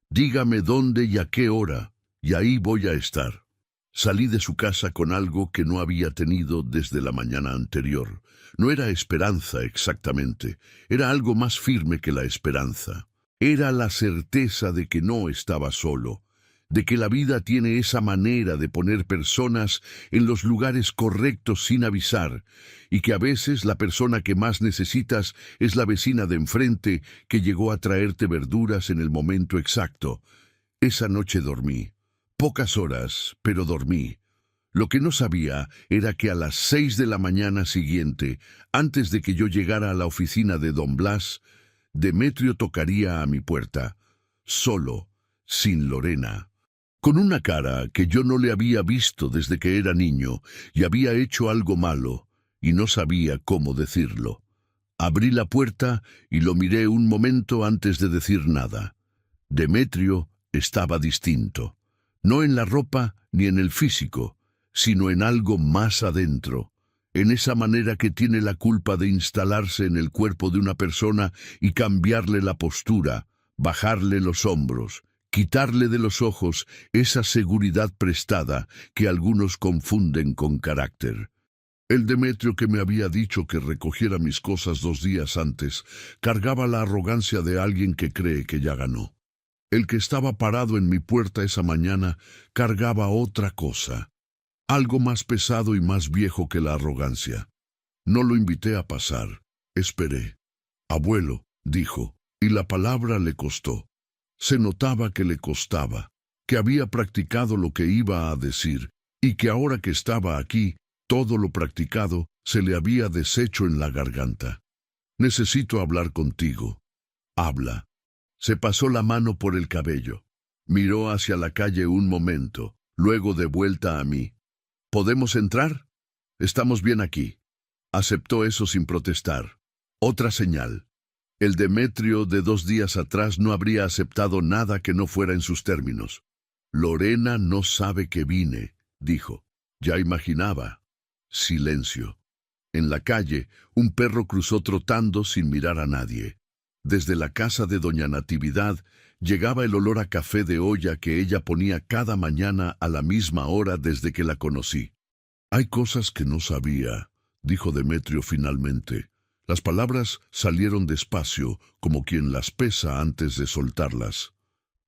Dígame dónde y a qué hora, y ahí voy a estar». Salí de su casa con algo que no había tenido desde la mañana anterior. No era esperanza exactamente, era algo más firme que la esperanza. Era la certeza de que no estaba solo, de que la vida tiene esa manera de poner personas en los lugares correctos sin avisar, y que a veces la persona que más necesitas es la vecina de enfrente que llegó a traerte verduras en el momento exacto. Esa noche dormí. Pocas horas, pero dormí. Lo que no sabía era que a las 6 de la mañana siguiente, antes de que yo llegara a la oficina de don Blas, Demetrio tocaría a mi puerta, solo, sin Lorena, con una cara que yo no le había visto desde que era niño y había hecho algo malo, y no sabía cómo decirlo. Abrí la puerta y lo miré un momento antes de decir nada. Demetrio estaba distinto. No en la ropa ni en el físico, sino en algo más adentro, en esa manera que tiene la culpa de instalarse en el cuerpo de una persona y cambiarle la postura, bajarle los hombros, quitarle de los ojos esa seguridad prestada que algunos confunden con carácter. El Demetrio que me había dicho que recogiera mis cosas 2 días antes cargaba la arrogancia de alguien que cree que ya ganó. El que estaba parado en mi puerta esa mañana cargaba otra cosa, algo más pesado y más viejo que la arrogancia. No lo invité a pasar, esperé. «Abuelo», dijo, y la palabra le costó. Se notaba que le costaba, que había practicado lo que iba a decir, y que ahora que estaba aquí, todo lo practicado se le había deshecho en la garganta. «Necesito hablar contigo». «Habla». Se pasó la mano por el cabello. Miró hacia la calle un momento, luego de vuelta a mí. «¿Podemos entrar? Estamos bien aquí». Aceptó eso sin protestar. Otra señal. El Demetrio de 2 días atrás no habría aceptado nada que no fuera en sus términos. «Lorena no sabe que vine», dijo. Ya imaginaba. Silencio. En la calle, un perro cruzó trotando sin mirar a nadie. Desde la casa de doña Natividad llegaba el olor a café de olla que ella ponía cada mañana a la misma hora desde que la conocí. «Hay cosas que no sabía», dijo Demetrio finalmente. Las palabras salieron despacio, como quien las pesa antes de soltarlas.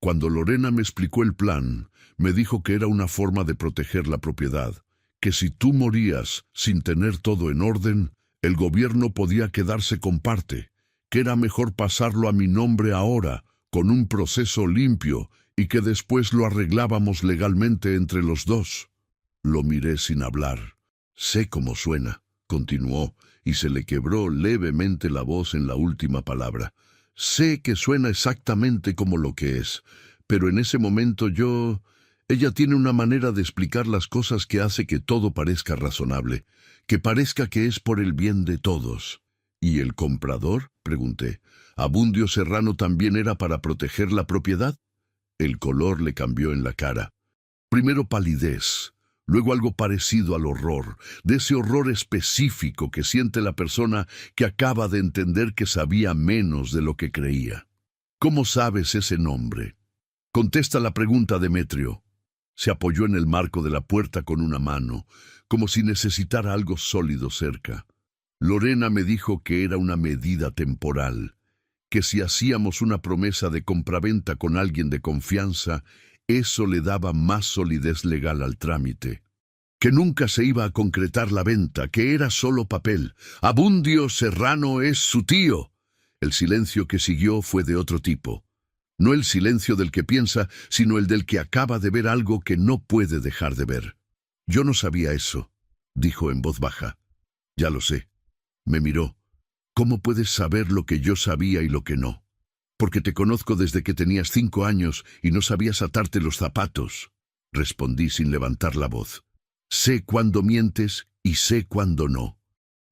«Cuando Lorena me explicó el plan, me dijo que era una forma de proteger la propiedad, que si tú morías sin tener todo en orden, el gobierno podía quedarse con parte, que era mejor pasarlo a mi nombre ahora, con un proceso limpio, y que después lo arreglábamos legalmente entre los dos». Lo miré sin hablar. «Sé cómo suena», continuó, y se le quebró levemente la voz en la última palabra. «Sé que suena exactamente como lo que es, pero en ese momento Ella tiene una manera de explicar las cosas que hace que todo parezca razonable, que parezca que es por el bien de todos». «¿Y el comprador?», pregunté. «¿Abundio Serrano también era para proteger la propiedad?». El color le cambió en la cara. Primero palidez, luego algo parecido al horror, de ese horror específico que siente la persona que acaba de entender que sabía menos de lo que creía. «¿Cómo sabes ese nombre?». «Contesta la pregunta, Demetrio». Se apoyó en el marco de la puerta con una mano, como si necesitara algo sólido cerca. «Lorena me dijo que era una medida temporal, que si hacíamos una promesa de compraventa con alguien de confianza, eso le daba más solidez legal al trámite. Que nunca se iba a concretar la venta, que era solo papel. Abundio Serrano es su tío». El silencio que siguió fue de otro tipo. No el silencio del que piensa, sino el del que acaba de ver algo que no puede dejar de ver. «Yo no sabía eso», dijo en voz baja. «Ya lo sé». Me miró. «¿Cómo puedes saber lo que yo sabía y lo que no?». «Porque te conozco desde que tenías 5 años y no sabías atarte los zapatos», respondí sin levantar la voz. «Sé cuándo mientes y sé cuándo no.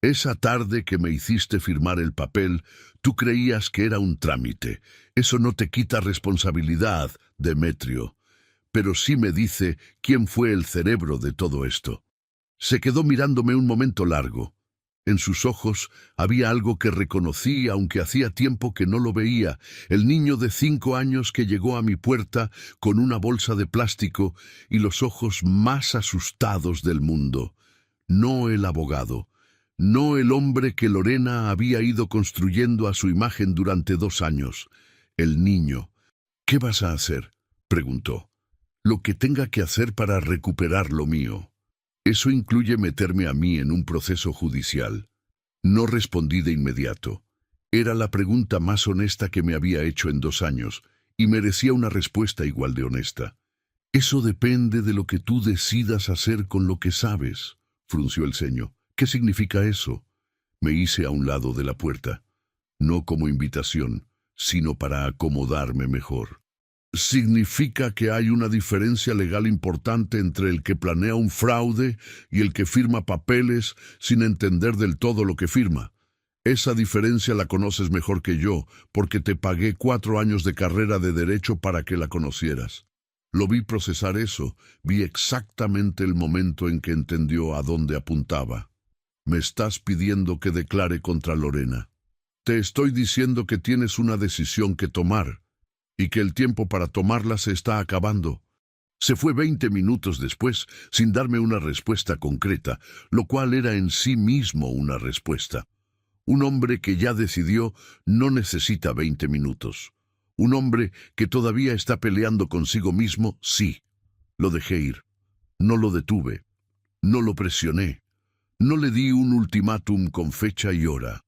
Esa tarde que me hiciste firmar el papel, tú creías que era un trámite. Eso no te quita responsabilidad, Demetrio. Pero sí me dice quién fue el cerebro de todo esto». Se quedó mirándome un momento largo. En sus ojos había algo que reconocí, aunque hacía tiempo que no lo veía. El niño de 5 años que llegó a mi puerta con una bolsa de plástico y los ojos más asustados del mundo. No el abogado. No el hombre que Lorena había ido construyendo a su imagen durante 2 años. El niño. «¿Qué vas a hacer?», preguntó. «Lo que tenga que hacer para recuperar lo mío. Eso incluye meterme a mí en un proceso judicial». No respondí de inmediato. Era la pregunta más honesta que me había hecho en 2 años, y merecía una respuesta igual de honesta. «Eso depende de lo que tú decidas hacer con lo que sabes», frunció el ceño. «¿Qué significa eso?». Me hice a un lado de la puerta. No como invitación, sino para acomodarme mejor. «Significa que hay una diferencia legal importante entre el que planea un fraude y el que firma papeles sin entender del todo lo que firma. Esa diferencia la conoces mejor que yo, porque te pagué 4 años de carrera de derecho para que la conocieras». Lo vi procesar eso, vi exactamente el momento en que entendió a dónde apuntaba. Me estás pidiendo que declare contra Lorena. Te estoy diciendo que tienes una decisión que tomar y que el tiempo para tomarla se está acabando. Se fue 20 minutos después, sin darme una respuesta concreta, lo cual era en sí mismo una respuesta. Un hombre que ya decidió no necesita 20 minutos. Un hombre que todavía está peleando consigo mismo, sí. Lo dejé ir. No lo detuve. No lo presioné. No le di un ultimátum con fecha y hora.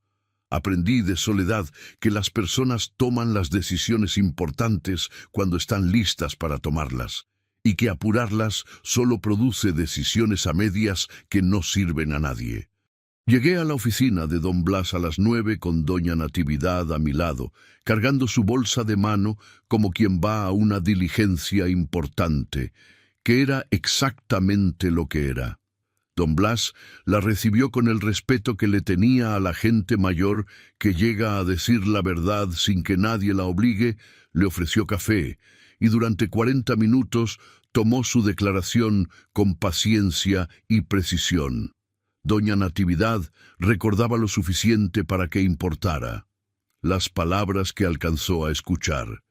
Aprendí de Soledad que las personas toman las decisiones importantes cuando están listas para tomarlas, y que apurarlas solo produce decisiones a medias que no sirven a nadie. Llegué a la oficina de don Blas a las 9 con doña Natividad a mi lado, cargando su bolsa de mano como quien va a una diligencia importante, que era exactamente lo que era. Don Blas la recibió con el respeto que le tenía a la gente mayor que llega a decir la verdad sin que nadie la obligue, le ofreció café, y durante 40 minutos tomó su declaración con paciencia y precisión. Doña Natividad recordaba lo suficiente para que importara. Las palabras que alcanzó a escuchar,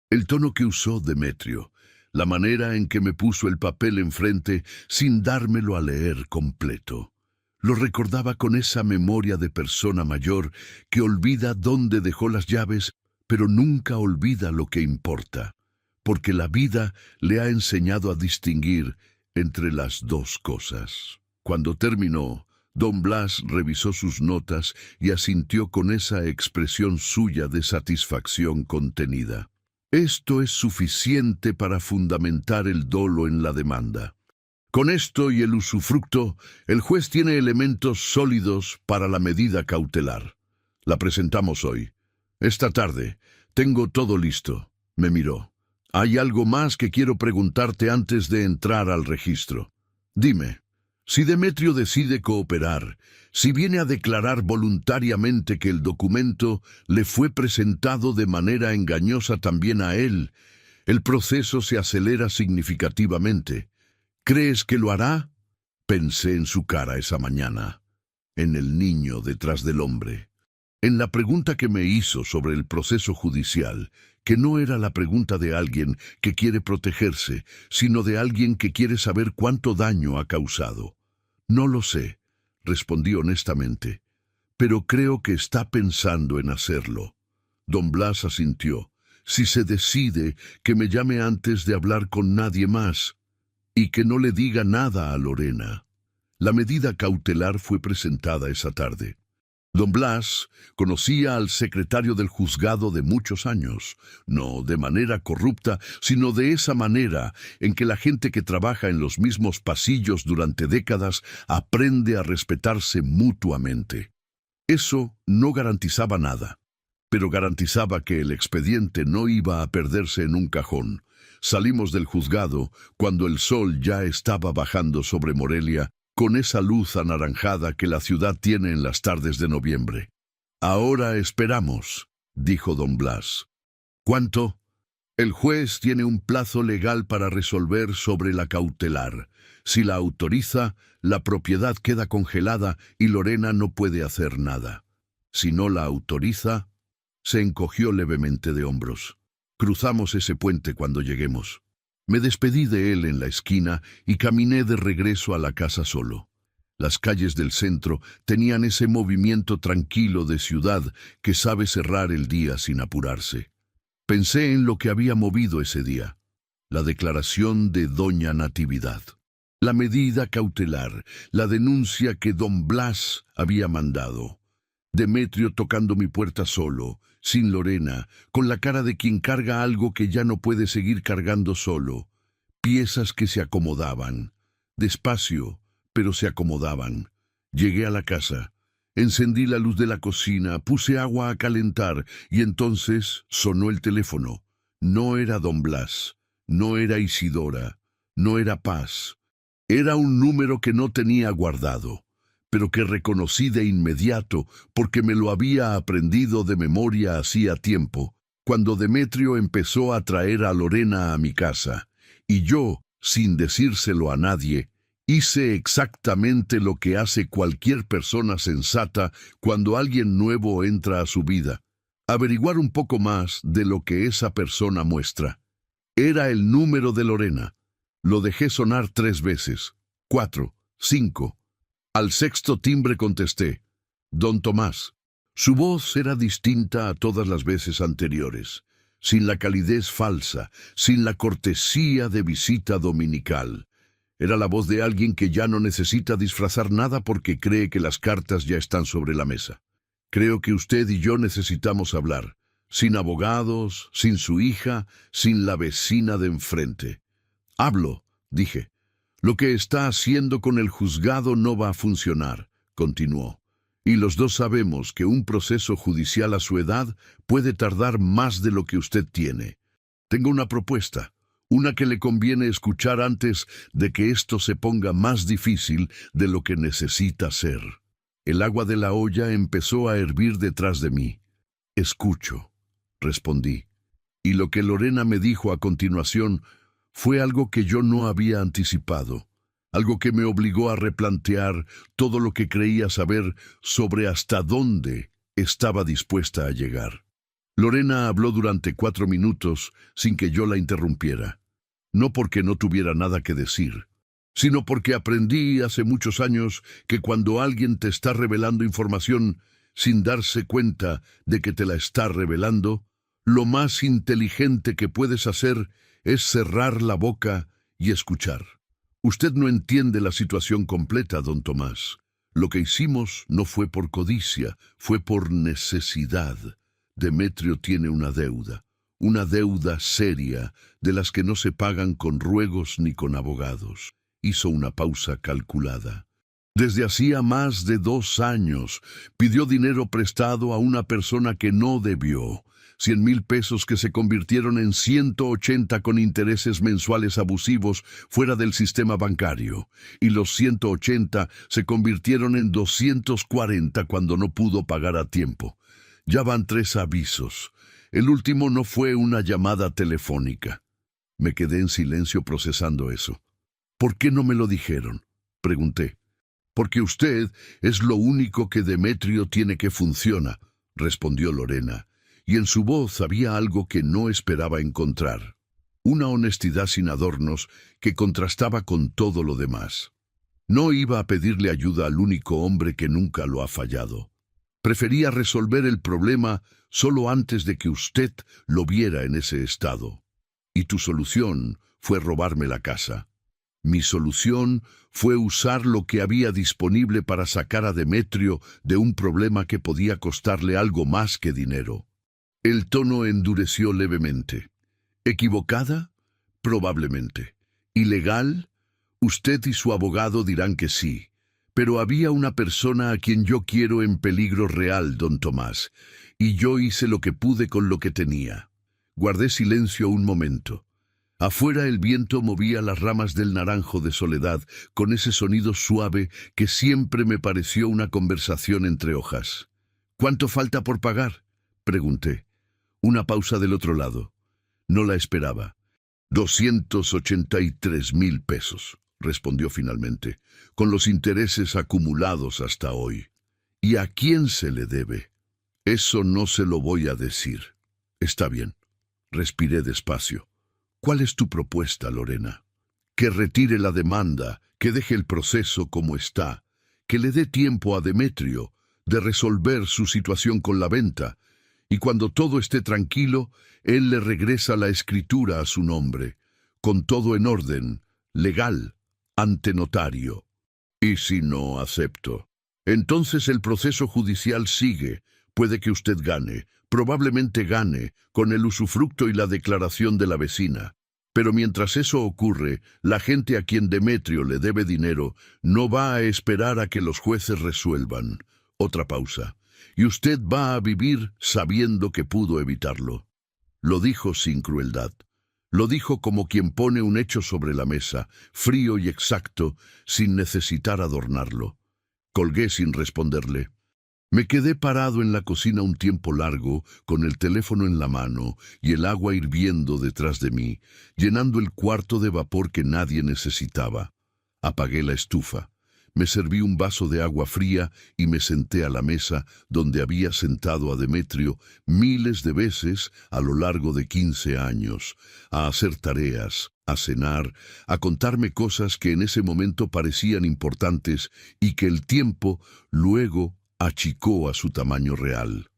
el tono que usó Demetrio, la manera en que me puso el papel enfrente sin dármelo a leer completo. Lo recordaba con esa memoria de persona mayor que olvida dónde dejó las llaves, pero nunca olvida lo que importa, porque la vida le ha enseñado a distinguir entre las dos cosas. Cuando terminó, don Blas revisó sus notas y asintió con esa expresión suya de satisfacción contenida. Esto es suficiente para fundamentar el dolo en la demanda. Con esto y el usufructo, el juez tiene elementos sólidos para la medida cautelar. La presentamos hoy. Esta tarde. Tengo todo listo. Me miró. Hay algo más que quiero preguntarte antes de entrar al registro. Dime, si Demetrio decide cooperar, si viene a declarar voluntariamente que el documento le fue presentado de manera engañosa también a él, el proceso se acelera significativamente. ¿Crees que lo hará? Pensé en su cara esa mañana, en el niño detrás del hombre, en la pregunta que me hizo sobre el proceso judicial, que no era la pregunta de alguien que quiere protegerse, sino de alguien que quiere saber cuánto daño ha causado. No lo sé, respondí honestamente, pero creo que está pensando en hacerlo. Don Blas asintió. Si se decide, que me llame antes de hablar con nadie más, y que no le diga nada a Lorena. La medida cautelar fue presentada esa tarde. Don Blas conocía al secretario del juzgado de muchos años, no de manera corrupta, sino de esa manera en que la gente que trabaja en los mismos pasillos durante décadas aprende a respetarse mutuamente. Eso no garantizaba nada, pero garantizaba que el expediente no iba a perderse en un cajón. Salimos del juzgado cuando el sol ya estaba bajando sobre Morelia, con esa luz anaranjada que la ciudad tiene en las tardes de noviembre. Ahora esperamos, dijo don Blas. ¿Cuánto? El juez tiene un plazo legal para resolver sobre la cautelar. Si la autoriza, la propiedad queda congelada y Lorena no puede hacer nada. Si no la autoriza, se encogió levemente de hombros. Cruzamos ese puente cuando lleguemos. Me despedí de él en la esquina y caminé de regreso a la casa solo. Las calles del centro tenían ese movimiento tranquilo de ciudad que sabe cerrar el día sin apurarse. Pensé en lo que había movido ese día. La declaración de doña Natividad. La medida cautelar, la denuncia que don Blas había mandado. Demetrio tocando mi puerta solo, sin Lorena, con la cara de quien carga algo que ya no puede seguir cargando solo. Piezas que se acomodaban. Despacio, pero se acomodaban. Llegué a la casa. Encendí la luz de la cocina, puse agua a calentar y entonces sonó el teléfono. No era don Blas, no era Isidora, no era Paz. Era un número que no tenía guardado, pero que reconocí de inmediato porque me lo había aprendido de memoria hacía tiempo, cuando Demetrio empezó a traer a Lorena a mi casa, Y yo, sin decírselo a nadie, hice exactamente lo que hace cualquier persona sensata cuando alguien nuevo entra a su vida: averiguar un poco más de lo que esa persona muestra. Era el número de Lorena. Lo dejé sonar 3 veces, 4, 5. Al sexto timbre contesté: Don Tomás. Su voz era distinta a todas las veces anteriores, sin la calidez falsa, sin la cortesía de visita dominical. Era la voz de alguien que ya no necesita disfrazar nada porque cree que las cartas ya están sobre la mesa. Creo que usted y yo necesitamos hablar, sin abogados, sin su hija, sin la vecina de enfrente. Hablo, dije. Lo que está haciendo con el juzgado no va a funcionar, continuó. Y los dos sabemos que un proceso judicial a su edad puede tardar más de lo que usted tiene. Tengo una propuesta, una que le conviene escuchar antes de que esto se ponga más difícil de lo que necesita ser. El agua de la olla empezó a hervir detrás de mí. Escucho, respondí. Y lo que Lorena me dijo a continuación fue algo que yo no había anticipado, algo que me obligó a replantear todo lo que creía saber sobre hasta dónde estaba dispuesta a llegar. Lorena habló durante 4 minutos sin que yo la interrumpiera, no porque no tuviera nada que decir, sino porque aprendí hace muchos años que cuando alguien te está revelando información sin darse cuenta de que te la está revelando, lo más inteligente que puedes hacer es cerrar la boca y escuchar. Usted no entiende la situación completa, don Tomás. Lo que hicimos no fue por codicia, fue por necesidad. Demetrio tiene una deuda seria, de las que no se pagan con ruegos ni con abogados. Hizo una pausa calculada. Desde hacía más de 2 años pidió dinero prestado a una persona que no debió. 100,000 pesos que se convirtieron en 180 con intereses mensuales abusivos fuera del sistema bancario, y los 180 se convirtieron en 240 cuando no pudo pagar a tiempo. Ya van 3 avisos. El último no fue una llamada telefónica. Me quedé en silencio procesando eso. ¿Por qué no me lo dijeron?, pregunté. Porque usted es lo único que Demetrio tiene que funciona, respondió Lorena. Y en su voz había algo que no esperaba encontrar, una honestidad sin adornos que contrastaba con todo lo demás. No iba a pedirle ayuda al único hombre que nunca lo ha fallado. Prefería resolver el problema solo antes de que usted lo viera en ese estado. Y tu solución fue robarme la casa. Mi solución fue usar lo que había disponible para sacar a Demetrio de un problema que podía costarle algo más que dinero. El tono endureció levemente. ¿Equivocada? Probablemente. ¿Ilegal? Usted y su abogado dirán que sí. Pero había una persona a quien yo quiero en peligro real, don Tomás, y yo hice lo que pude con lo que tenía. Guardé silencio un momento. Afuera el viento movía las ramas del naranjo de soledad con ese sonido suave que siempre me pareció una conversación entre hojas. ¿Cuánto falta por pagar?, pregunté. Una pausa del otro lado. No la esperaba. 283,000 pesos, respondió finalmente, con los intereses acumulados hasta hoy. ¿Y a quién se le debe? Eso no se lo voy a decir. Está bien. Respiré despacio. ¿Cuál es tu propuesta, Lorena? Que retire la demanda, que deje el proceso como está, que le dé tiempo a Demetrio de resolver su situación con la venta, y cuando todo esté tranquilo, él le regresa la escritura a su nombre, con todo en orden, legal, ante notario. ¿Y si no acepto? Entonces el proceso judicial sigue. Puede que usted gane, probablemente gane, con el usufructo y la declaración de la vecina. Pero mientras eso ocurre, la gente a quien Demetrio le debe dinero no va a esperar a que los jueces resuelvan. Otra pausa. Y usted va a vivir sabiendo que pudo evitarlo. Lo dijo sin crueldad. Lo dijo como quien pone un hecho sobre la mesa, frío y exacto, sin necesitar adornarlo. Colgué sin responderle. Me quedé parado en la cocina un tiempo largo, con el teléfono en la mano y el agua hirviendo detrás de mí, llenando el cuarto de vapor que nadie necesitaba. Apagué la estufa. Me serví un vaso de agua fría y me senté a la mesa donde había sentado a Demetrio miles de veces a lo largo de 15 años, a hacer tareas, a cenar, a contarme cosas que en ese momento parecían importantes y que el tiempo luego achicó a su tamaño real.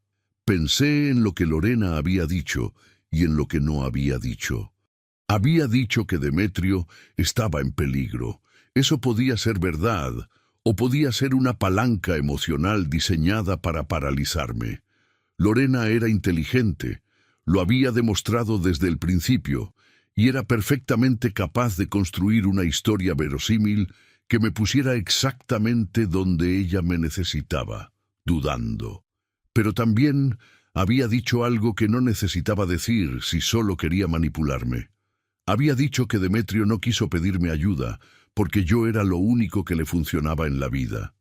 Pensé en lo que Lorena había dicho y en lo que no había dicho. Había dicho que Demetrio estaba en peligro. Eso podía ser verdad, o podía ser una palanca emocional diseñada para paralizarme. Lorena era inteligente, lo había demostrado desde el principio, y era perfectamente capaz de construir una historia verosímil que me pusiera exactamente donde ella me necesitaba, dudando. Pero también había dicho algo que no necesitaba decir si solo quería manipularme. Había dicho que Demetrio no quiso pedirme ayuda, porque yo era lo único que le funcionaba en la vida.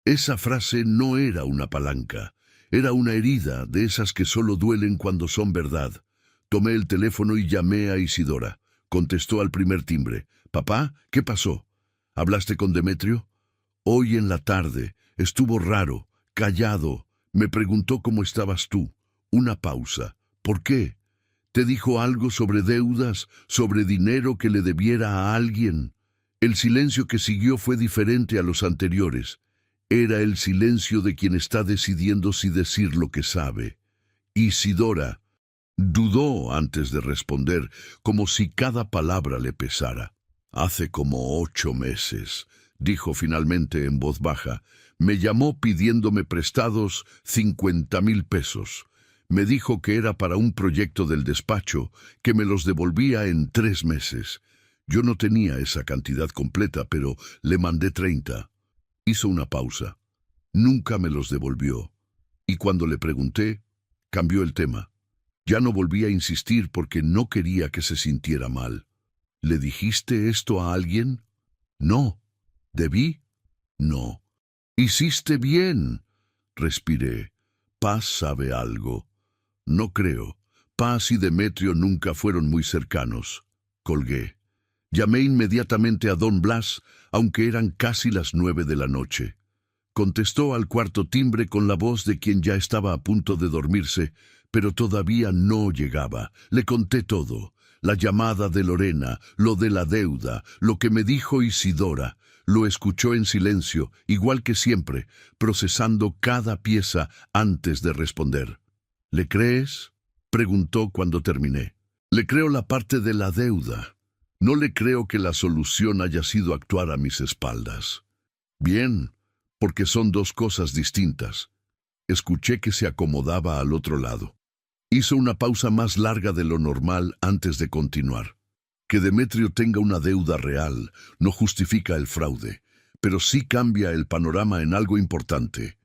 Esa frase no era una palanca, era una herida de esas que solo duelen cuando son verdad. Tomé el teléfono y llamé a Isidora. Contestó al primer timbre. «Papá, ¿qué pasó? ¿Hablaste con Demetrio?» «Hoy en la tarde. Estuvo raro, callado. Me preguntó cómo estabas tú». Una pausa. «¿Por qué? ¿Te dijo algo sobre deudas, sobre dinero que le debiera a alguien?» El silencio que siguió fue diferente a los anteriores. Era el silencio de quien está decidiendo si decir lo que sabe. Isidora dudó antes de responder, como si cada palabra le pesara. «Hace como 8 meses», dijo finalmente en voz baja. «Me llamó pidiéndome prestados 50,000 pesos. Me dijo que era para un proyecto del despacho, que me los devolvía en 3 meses. Yo no tenía esa cantidad completa, pero le mandé 30. Hizo una pausa. Nunca me los devolvió. Y cuando le pregunté, cambió el tema. Ya no volví a insistir porque no quería que se sintiera mal. «¿Le dijiste esto a alguien?» «No». «¿Debí?» «No». «Hiciste bien». Respiré. «Paz sabe algo». «No creo. Paz y Demetrio nunca fueron muy cercanos». Colgué. Llamé inmediatamente a don Blas, aunque eran casi las 9 de la noche. Contestó al cuarto timbre con la voz de quien ya estaba a punto de dormirse, pero todavía no llegaba. Le conté todo. La llamada de Lorena, lo de la deuda, lo que me dijo Isidora. Lo escuchó en silencio, igual que siempre, procesando cada pieza antes de responder. «¿Le crees?», preguntó cuando terminé. «Le creo la parte de la deuda. No le creo que la solución haya sido actuar a mis espaldas». «Bien, porque son dos cosas distintas». Escuché que se acomodaba al otro lado. Hizo una pausa más larga de lo normal antes de continuar. «Que Demetrio tenga una deuda real no justifica el fraude, pero sí cambia el panorama en algo importante.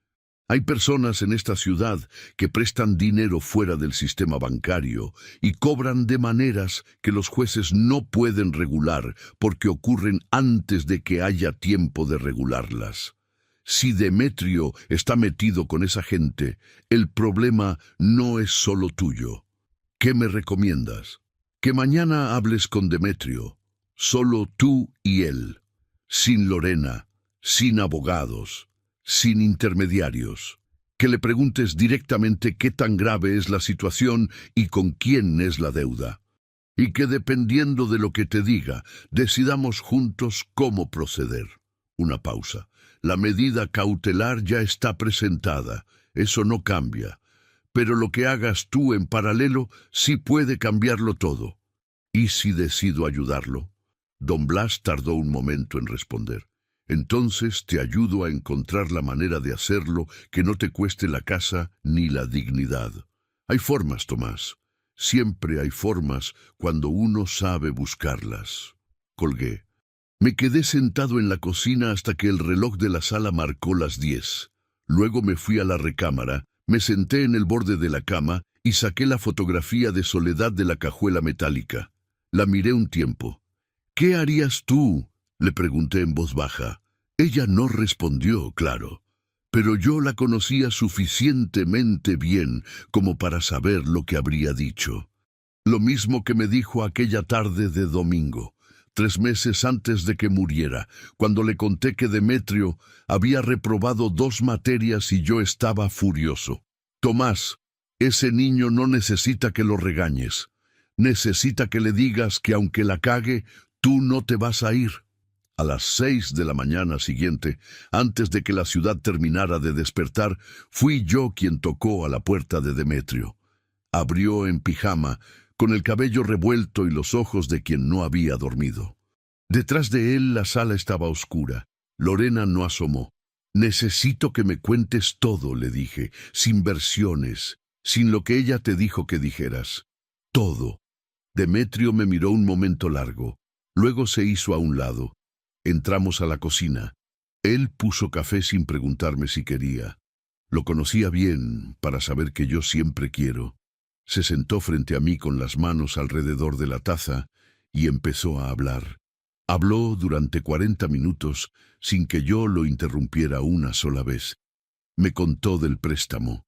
Hay personas en esta ciudad que prestan dinero fuera del sistema bancario y cobran de maneras que los jueces no pueden regular porque ocurren antes de que haya tiempo de regularlas. Si Demetrio está metido con esa gente, el problema no es solo tuyo. ¿Qué me recomiendas? Que mañana hables con Demetrio, solo tú y él, sin Lorena, sin abogados, sin intermediarios. Que le preguntes directamente qué tan grave es la situación y con quién es la deuda. Y que dependiendo de lo que te diga, decidamos juntos cómo proceder». Una pausa. «La medida cautelar ya está presentada. Eso no cambia. Pero lo que hagas tú en paralelo sí puede cambiarlo todo». «¿Y si decido ayudarlo?». Don Blas tardó un momento en responder. «Entonces te ayudo a encontrar la manera de hacerlo que no te cueste la casa ni la dignidad. Hay formas, Tomás. Siempre hay formas cuando uno sabe buscarlas». Colgué. Me quedé sentado en la cocina hasta que el reloj de la sala marcó las 10. Luego me fui a la recámara, me senté en el borde de la cama y saqué la fotografía de Soledad de la cajuela metálica. La miré un tiempo. «¿Qué harías tú?», le pregunté en voz baja. Ella no respondió, claro. pero yo la conocía suficientemente bien como para saber lo que habría dicho. Lo mismo que me dijo aquella tarde de domingo, 3 meses antes de que muriera, cuando le conté que Demetrio había reprobado 2 materias y yo estaba furioso. Tomás, ese niño no necesita que lo regañes. Necesita que le digas que aunque la cague, tú no te vas a ir. A las 6 de la mañana siguiente, antes de que la ciudad terminara de despertar, fui yo quien tocó a la puerta de Demetrio. Abrió en pijama, con el cabello revuelto y los ojos de quien no había dormido. Detrás de él la sala estaba oscura. Lorena no asomó. «Necesito que me cuentes todo», le dije, «sin versiones, sin lo que ella te dijo que dijeras. Todo». Demetrio me miró un momento largo. Luego se hizo a un lado. Entramos a la cocina. Él puso café sin preguntarme si quería. Lo conocía bien para saber que yo siempre quiero. Se sentó frente a mí con las manos alrededor de la taza y empezó a hablar. Habló durante 40 minutos sin que yo lo interrumpiera una sola vez. Me contó del préstamo,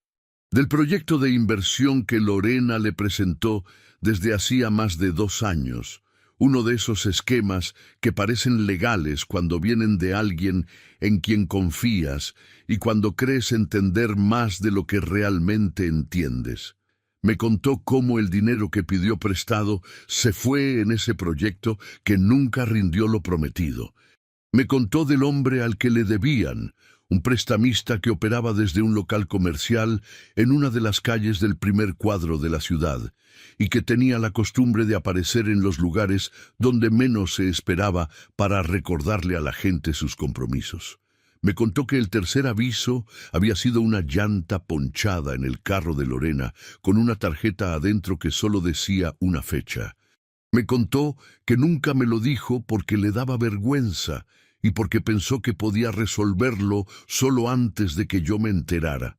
del proyecto de inversión que Lorena le presentó desde hacía más de 2 años. Uno de esos esquemas que parecen legales cuando vienen de alguien en quien confías y cuando crees entender más de lo que realmente entiendes. Me contó cómo el dinero que pidió prestado se fue en ese proyecto que nunca rindió lo prometido. Me contó del hombre al que le debían, un prestamista que operaba desde un local comercial en una de las calles del primer cuadro de la ciudad, y que tenía la costumbre de aparecer en los lugares donde menos se esperaba para recordarle a la gente sus compromisos. Me contó que el tercer aviso había sido una llanta ponchada en el carro de Lorena, con una tarjeta adentro que solo decía una fecha. Me contó que nunca me lo dijo porque le daba vergüenza y porque pensó que podía resolverlo solo antes de que yo me enterara.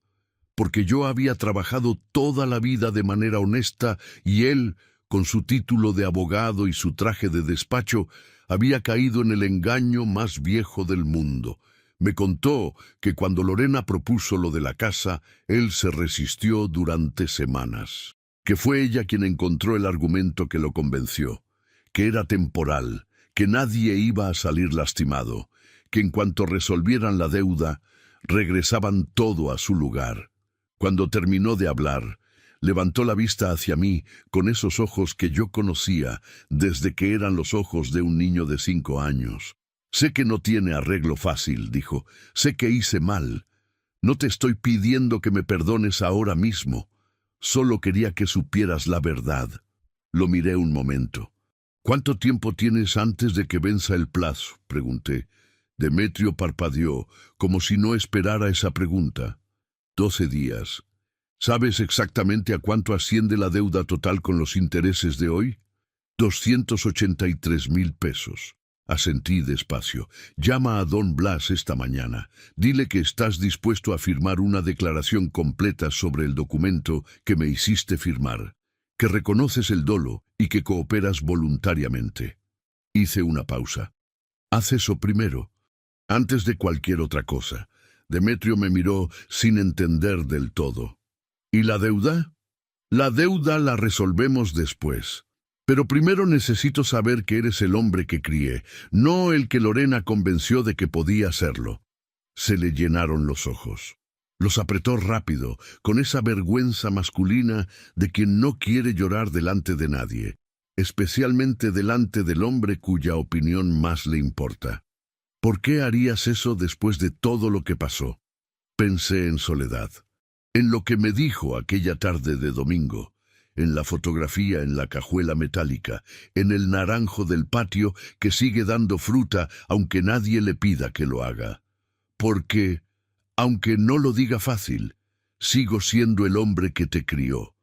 Porque yo había trabajado toda la vida de manera honesta y él, con su título de abogado y su traje de despacho, había caído en el engaño más viejo del mundo. Me contó que cuando Lorena propuso lo de la casa, él se resistió durante semanas. Que fue ella quien encontró el argumento que lo convenció, que era temporal, que nadie iba a salir lastimado, que en cuanto resolvieran la deuda, regresaban todo a su lugar. Cuando terminó de hablar, levantó la vista hacia mí con esos ojos que yo conocía desde que eran los ojos de un niño de 5 años. «Sé que no tiene arreglo fácil», dijo. «Sé que hice mal. No te estoy pidiendo que me perdones ahora mismo. Solo quería que supieras la verdad». Lo miré un momento. «¿Cuánto tiempo tienes antes de que venza el plazo?», pregunté. Demetrio parpadeó, como si no esperara esa pregunta. 12 días. ¿Sabes exactamente a cuánto asciende la deuda total con los intereses de hoy? 283,000 pesos. Asentí despacio. «Llama a don Blas esta mañana. Dile que estás dispuesto a firmar una declaración completa sobre el documento que me hiciste firmar, que reconoces el dolo y que cooperas voluntariamente». Hice una pausa. «Haz eso primero, antes de cualquier otra cosa». Demetrio me miró sin entender del todo. «¿Y la deuda?» «La deuda la resolvemos después. Pero primero necesito saber que eres el hombre que crié, no el que Lorena convenció de que podía serlo». Se le llenaron los ojos. Los apretó rápido, con esa vergüenza masculina de quien no quiere llorar delante de nadie, especialmente delante del hombre cuya opinión más le importa. «¿Por qué harías eso después de todo lo que pasó?». Pensé en Soledad, en lo que me dijo aquella tarde de domingo, en la fotografía en la cajuela metálica, en el naranjo del patio que sigue dando fruta aunque nadie le pida que lo haga. Porque, aunque no lo diga fácil, sigo siendo el hombre que te crió,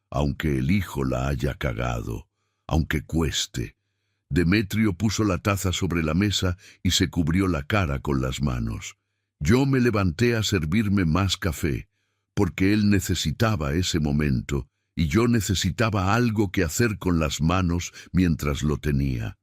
aunque el hijo la haya cagado, aunque cueste. Demetrio puso la taza sobre la mesa y se cubrió la cara con las manos. Yo me levanté a servirme más café, porque él necesitaba ese momento, y yo necesitaba algo que hacer con las manos mientras lo tenía.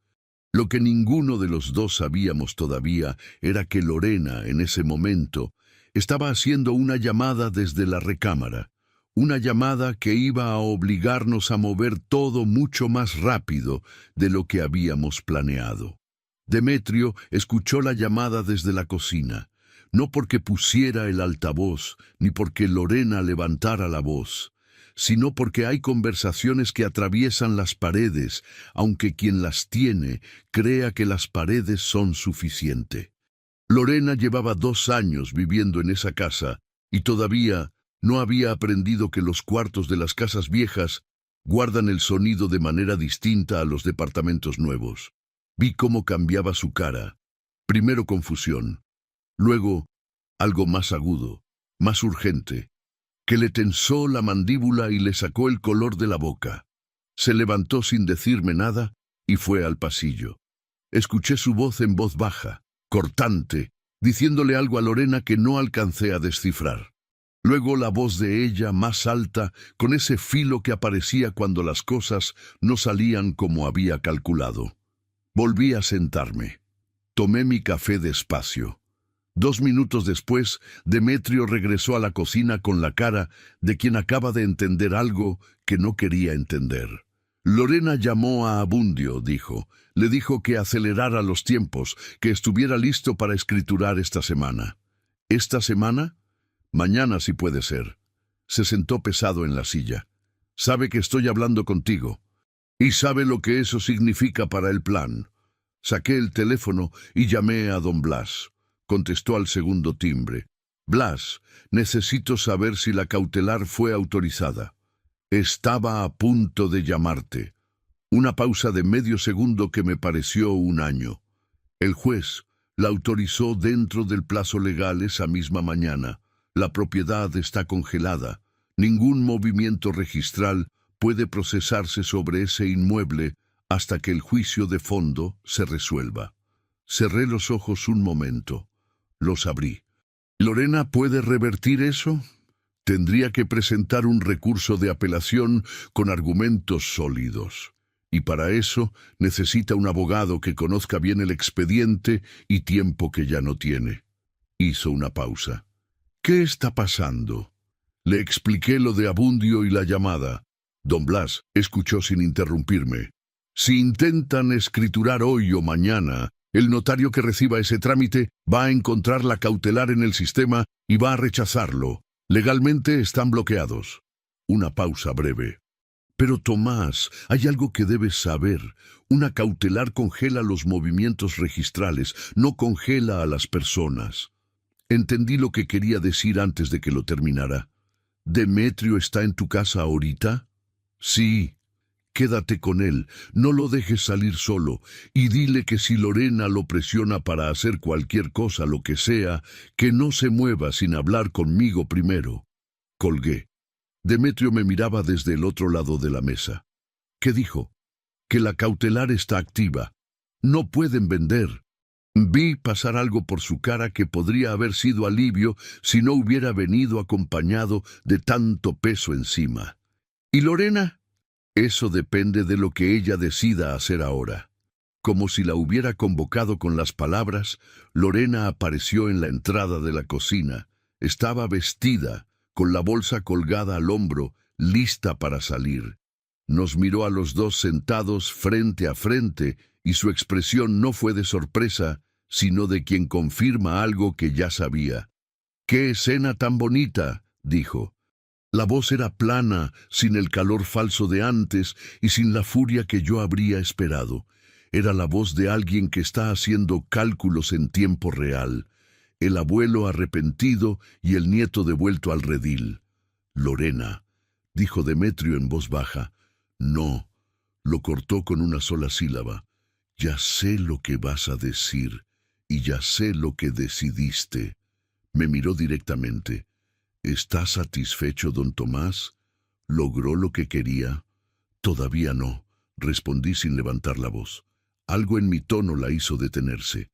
Lo que ninguno de los dos sabíamos todavía era que Lorena, en ese momento, estaba haciendo una llamada desde la recámara, una llamada que iba a obligarnos a mover todo mucho más rápido de lo que habíamos planeado. Demetrio escuchó la llamada desde la cocina, no porque pusiera el altavoz, ni porque Lorena levantara la voz, sino porque hay conversaciones que atraviesan las paredes, aunque quien las tiene crea que las paredes son suficiente. Lorena llevaba 2 años viviendo en esa casa y todavía no había aprendido que los cuartos de las casas viejas guardan el sonido de manera distinta a los departamentos nuevos. Vi cómo cambiaba su cara. Primero confusión, luego algo más agudo, más urgente, que le tensó la mandíbula y le sacó el color de la boca. Se levantó sin decirme nada y fue al pasillo. Escuché su voz en voz baja, cortante, diciéndole algo a Lorena que no alcancé a descifrar. Luego la voz de ella más alta, con ese filo que aparecía cuando las cosas no salían como había calculado. Volví a sentarme. Tomé mi café despacio. 2 minutos después, Demetrio regresó a la cocina con la cara de quien acaba de entender algo que no quería entender. Lorena llamó a Abundio, dijo. Le dijo que acelerara los tiempos, que estuviera listo para escriturar esta semana. ¿Esta semana? Mañana si puede ser. Se sentó pesado en la silla. Sabe que estoy hablando contigo. Y sabe lo que eso significa para el plan. Saqué el teléfono y llamé a don Blas. Contestó al segundo timbre. Blas, necesito saber si la cautelar fue autorizada. Estaba a punto de llamarte. Una pausa de medio segundo que me pareció un año. El juez la autorizó dentro del plazo legal esa misma mañana. La propiedad está congelada. Ningún movimiento registral puede procesarse sobre ese inmueble hasta que el juicio de fondo se resuelva. Cerré los ojos un momento. Los abrí. ¿Lorena puede revertir eso? Tendría que presentar un recurso de apelación con argumentos sólidos. Y para eso necesita un abogado que conozca bien el expediente y tiempo que ya no tiene. Hizo una pausa. ¿Qué está pasando? Le expliqué lo de Abundio y la llamada. Don Blas escuchó sin interrumpirme. Si intentan escriturar hoy o mañana, el notario que reciba ese trámite va a encontrar la cautelar en el sistema y va a rechazarlo. Legalmente están bloqueados. Una pausa breve. Pero Tomás, hay algo que debes saber. Una cautelar congela los movimientos registrales, no congela a las personas. Entendí lo que quería decir antes de que lo terminara. ¿Demetrio está en tu casa ahorita? Sí. Quédate con él, no lo dejes salir solo, y dile que si Lorena lo presiona para hacer cualquier cosa, lo que sea, que no se mueva sin hablar conmigo primero. Colgué. Demetrio me miraba desde el otro lado de la mesa. ¿Qué dijo? Que la cautelar está activa. No pueden vender. Vi pasar algo por su cara que podría haber sido alivio si no hubiera venido acompañado de tanto peso encima. ¿Y Lorena? Eso depende de lo que ella decida hacer ahora. Como si la hubiera convocado con las palabras, Lorena apareció en la entrada de la cocina. Estaba vestida, con la bolsa colgada al hombro, lista para salir. Nos miró a los dos sentados frente a frente, y su expresión no fue de sorpresa, sino de quien confirma algo que ya sabía. «¡Qué escena tan bonita!», dijo. La voz era plana, sin el calor falso de antes y sin la furia que yo habría esperado. Era la voz de alguien que está haciendo cálculos en tiempo real. El abuelo arrepentido y el nieto devuelto al redil. «Lorena», dijo Demetrio en voz baja. «No», lo cortó con una sola sílaba. «Ya sé lo que vas a decir y ya sé lo que decidiste». Me miró directamente. «¿Está satisfecho, don Tomás? ¿Logró lo que quería?» «Todavía no», respondí sin levantar la voz. Algo en mi tono la hizo detenerse.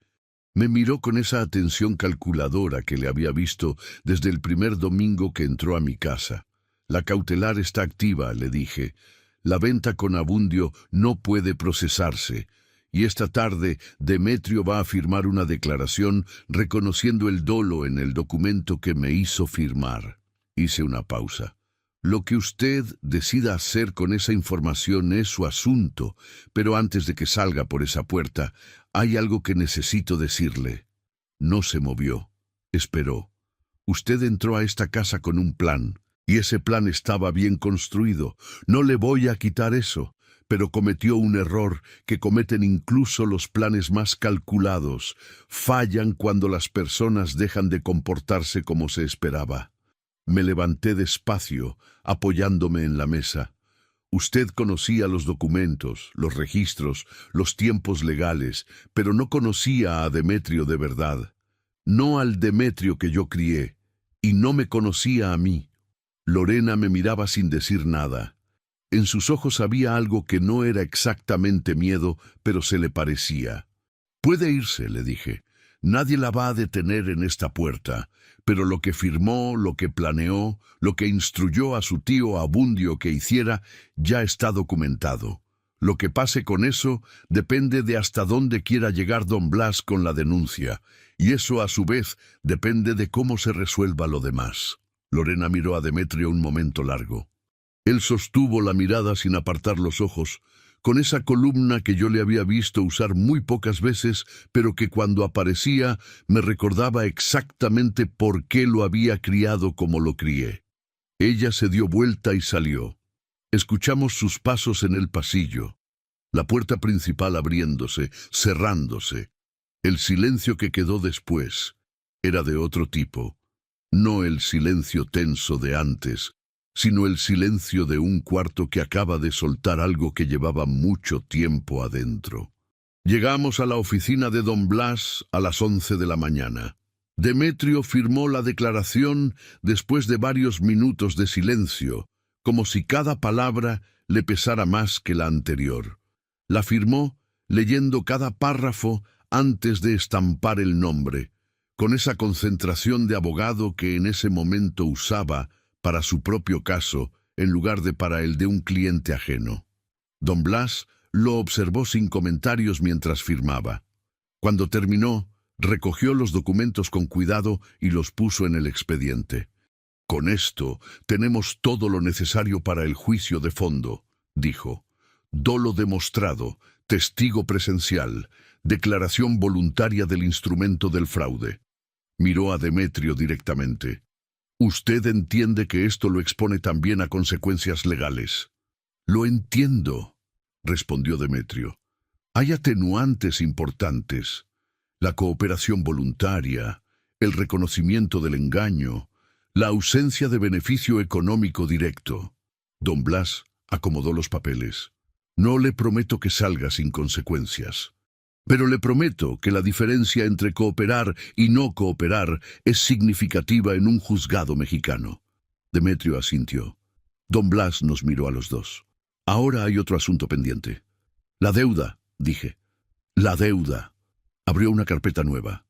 Me miró con esa atención calculadora que le había visto desde el primer domingo que entró a mi casa. «La cautelar está activa», le dije. «La venta con Abundio no puede procesarse, y esta tarde Demetrio va a firmar una declaración reconociendo el dolo en el documento que me hizo firmar. Hice una pausa. Lo que usted decida hacer con esa información es su asunto, pero antes de que salga por esa puerta, hay algo que necesito decirle. No se movió. Esperó. Usted entró a esta casa con un plan, y ese plan estaba bien construido. No le voy a quitar eso, pero cometió un error que cometen incluso los planes más calculados. Fallan cuando las personas dejan de comportarse como se esperaba. Me levanté despacio, apoyándome en la mesa. Usted conocía los documentos, los registros, los tiempos legales, pero no conocía a Demetrio de verdad. No al Demetrio que yo crié, y no me conocía a mí. Lorena me miraba sin decir nada. En sus ojos había algo que no era exactamente miedo, pero se le parecía. «Puede irse», le dije. «Nadie la va a detener en esta puerta». Pero lo que firmó, lo que planeó, lo que instruyó a su tío Abundio que hiciera, ya está documentado. Lo que pase con eso depende de hasta dónde quiera llegar don Blas con la denuncia, y eso a su vez depende de cómo se resuelva lo demás. Lorena miró a Demetrio un momento largo. Él sostuvo la mirada sin apartar los ojos, con esa columna que yo le había visto usar muy pocas veces, pero que cuando aparecía me recordaba exactamente por qué lo había criado como lo crié. Ella se dio vuelta y salió. Escuchamos sus pasos en el pasillo, la puerta principal abriéndose, cerrándose. El silencio que quedó después era de otro tipo, no el silencio tenso de antes, sino el silencio de un cuarto que acaba de soltar algo que llevaba mucho tiempo adentro. Llegamos a la oficina de don Blas a las 11 de la mañana. Demetrio firmó la declaración después de varios minutos de silencio, como si cada palabra le pesara más que la anterior. La firmó leyendo cada párrafo antes de estampar el nombre, con esa concentración de abogado que en ese momento usaba para su propio caso, en lugar de para el de un cliente ajeno. Don Blas lo observó sin comentarios mientras firmaba. Cuando terminó, recogió los documentos con cuidado y los puso en el expediente. «Con esto tenemos todo lo necesario para el juicio de fondo», dijo. «Dolo demostrado, testigo presencial, declaración voluntaria del instrumento del fraude». Miró a Demetrio directamente. «Usted entiende que esto lo expone también a consecuencias legales». «Lo entiendo», respondió Demetrio. «Hay atenuantes importantes. La cooperación voluntaria, el reconocimiento del engaño, la ausencia de beneficio económico directo». Don Blas acomodó los papeles. «No le prometo que salga sin consecuencias. Pero le prometo que la diferencia entre cooperar y no cooperar es significativa en un juzgado mexicano». Demetrio asintió. Don Blas nos miró a los dos. «Ahora hay otro asunto pendiente». «La deuda», dije. «La deuda». Abrió una carpeta nueva.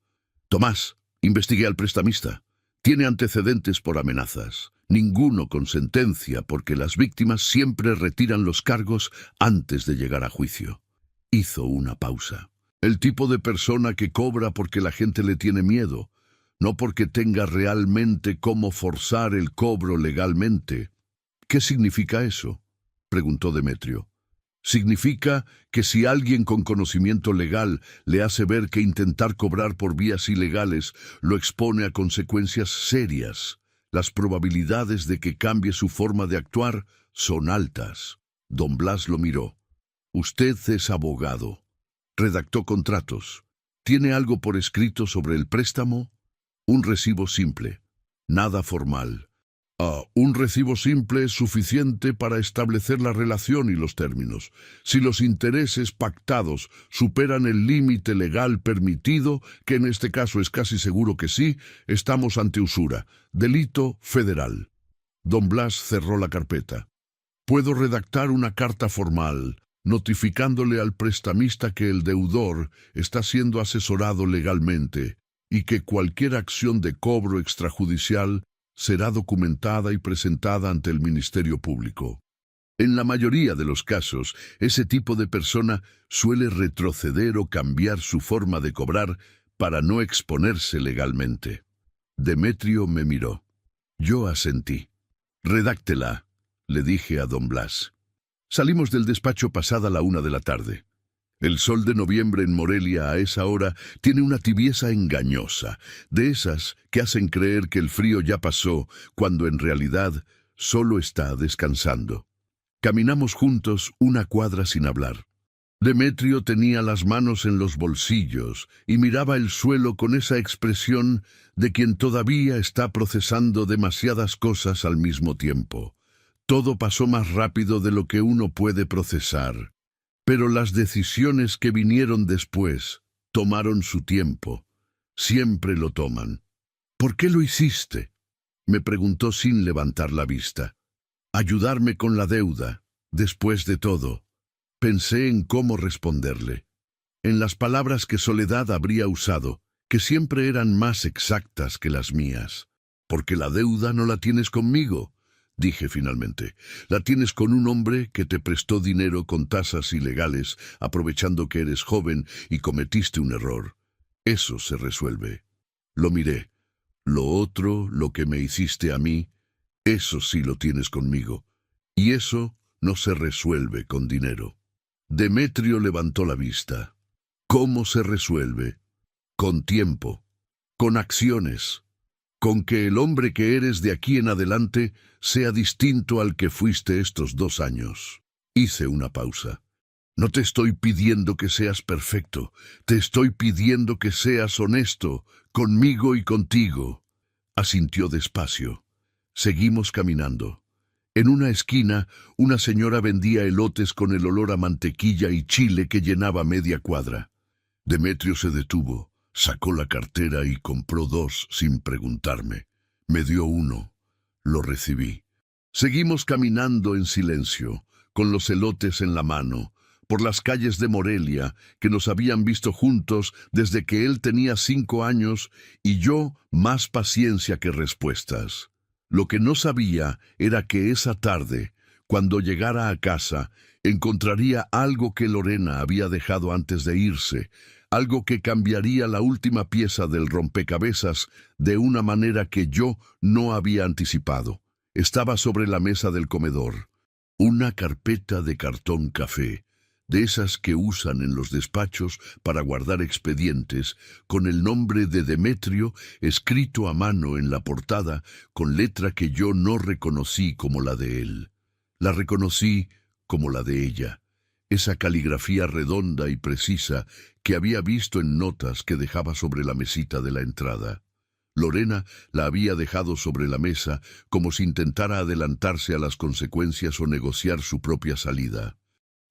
«Tomás, investigué al prestamista. Tiene antecedentes por amenazas. Ninguno con sentencia porque las víctimas siempre retiran los cargos antes de llegar a juicio». Hizo una pausa. «El tipo de persona que cobra porque la gente le tiene miedo, no porque tenga realmente cómo forzar el cobro legalmente». «¿Qué significa eso?», preguntó Demetrio. «Significa que si alguien con conocimiento legal le hace ver que intentar cobrar por vías ilegales lo expone a consecuencias serias, las probabilidades de que cambie su forma de actuar son altas». Don Blas lo miró. «Usted es abogado. Redactó contratos. ¿Tiene algo por escrito sobre el préstamo?» «Un recibo simple. Nada formal». «Un recibo simple es suficiente para establecer la relación y los términos. Si los intereses pactados superan el límite legal permitido, que en este caso es casi seguro que sí, estamos ante usura, delito federal». Don Blas cerró la carpeta. «Puedo redactar una carta formal, notificándole al prestamista que el deudor está siendo asesorado legalmente y que cualquier acción de cobro extrajudicial será documentada y presentada ante el Ministerio Público». En la mayoría de los casos, ese tipo de persona suele retroceder o cambiar su forma de cobrar para no exponerse legalmente. Demetrio me miró. Yo asentí. «Redáctela», le dije a don Blas. Salimos del despacho pasada la 1 de la tarde. El sol de noviembre en Morelia a esa hora tiene una tibieza engañosa, de esas que hacen creer que el frío ya pasó, cuando en realidad solo está descansando. Caminamos juntos 1 cuadra sin hablar. Demetrio tenía las manos en los bolsillos y miraba el suelo con esa expresión de quien todavía está procesando demasiadas cosas al mismo tiempo. Todo pasó más rápido de lo que uno puede procesar. Pero las decisiones que vinieron después tomaron su tiempo. Siempre lo toman. «¿Por qué lo hiciste?», me preguntó sin levantar la vista. «Ayudarme con la deuda, después de todo». Pensé en cómo responderle. En las palabras que Soledad habría usado, que siempre eran más exactas que las mías. «Porque la deuda no la tienes conmigo», dije finalmente. «La tienes con un hombre que te prestó dinero con tasas ilegales, aprovechando que eres joven y cometiste un error. Eso se resuelve». Lo miré. «Lo otro, lo que me hiciste a mí, eso sí lo tienes conmigo. Y eso no se resuelve con dinero». Demetrio levantó la vista. «¿Cómo se resuelve?». «Con tiempo, con acciones, con que el hombre que eres de aquí en adelante sea distinto al que fuiste estos 2 años». Hice una pausa. «No te estoy pidiendo que seas perfecto, te estoy pidiendo que seas honesto, conmigo y contigo». Asintió despacio. Seguimos caminando. En una esquina, una señora vendía elotes con el olor a mantequilla y chile que llenaba media cuadra. Demetrio se detuvo, sacó la cartera y compró 2 sin preguntarme. Me dio 1. Lo recibí. Seguimos caminando en silencio, con los elotes en la mano, por las calles de Morelia, que nos habían visto juntos desde que él tenía 5 años y yo más paciencia que respuestas. Lo que no sabía era que esa tarde, cuando llegara a casa, encontraría algo que Lorena había dejado antes de irse, algo que cambiaría la última pieza del rompecabezas de una manera que yo no había anticipado. Estaba sobre la mesa del comedor. Una carpeta de cartón café, de esas que usan en los despachos para guardar expedientes, con el nombre de Demetrio escrito a mano en la portada con letra que yo no reconocí como la de él. La reconocí como la de ella, esa caligrafía redonda y precisa que había visto en notas que dejaba sobre la mesita de la entrada. Lorena la había dejado sobre la mesa como si intentara adelantarse a las consecuencias o negociar su propia salida.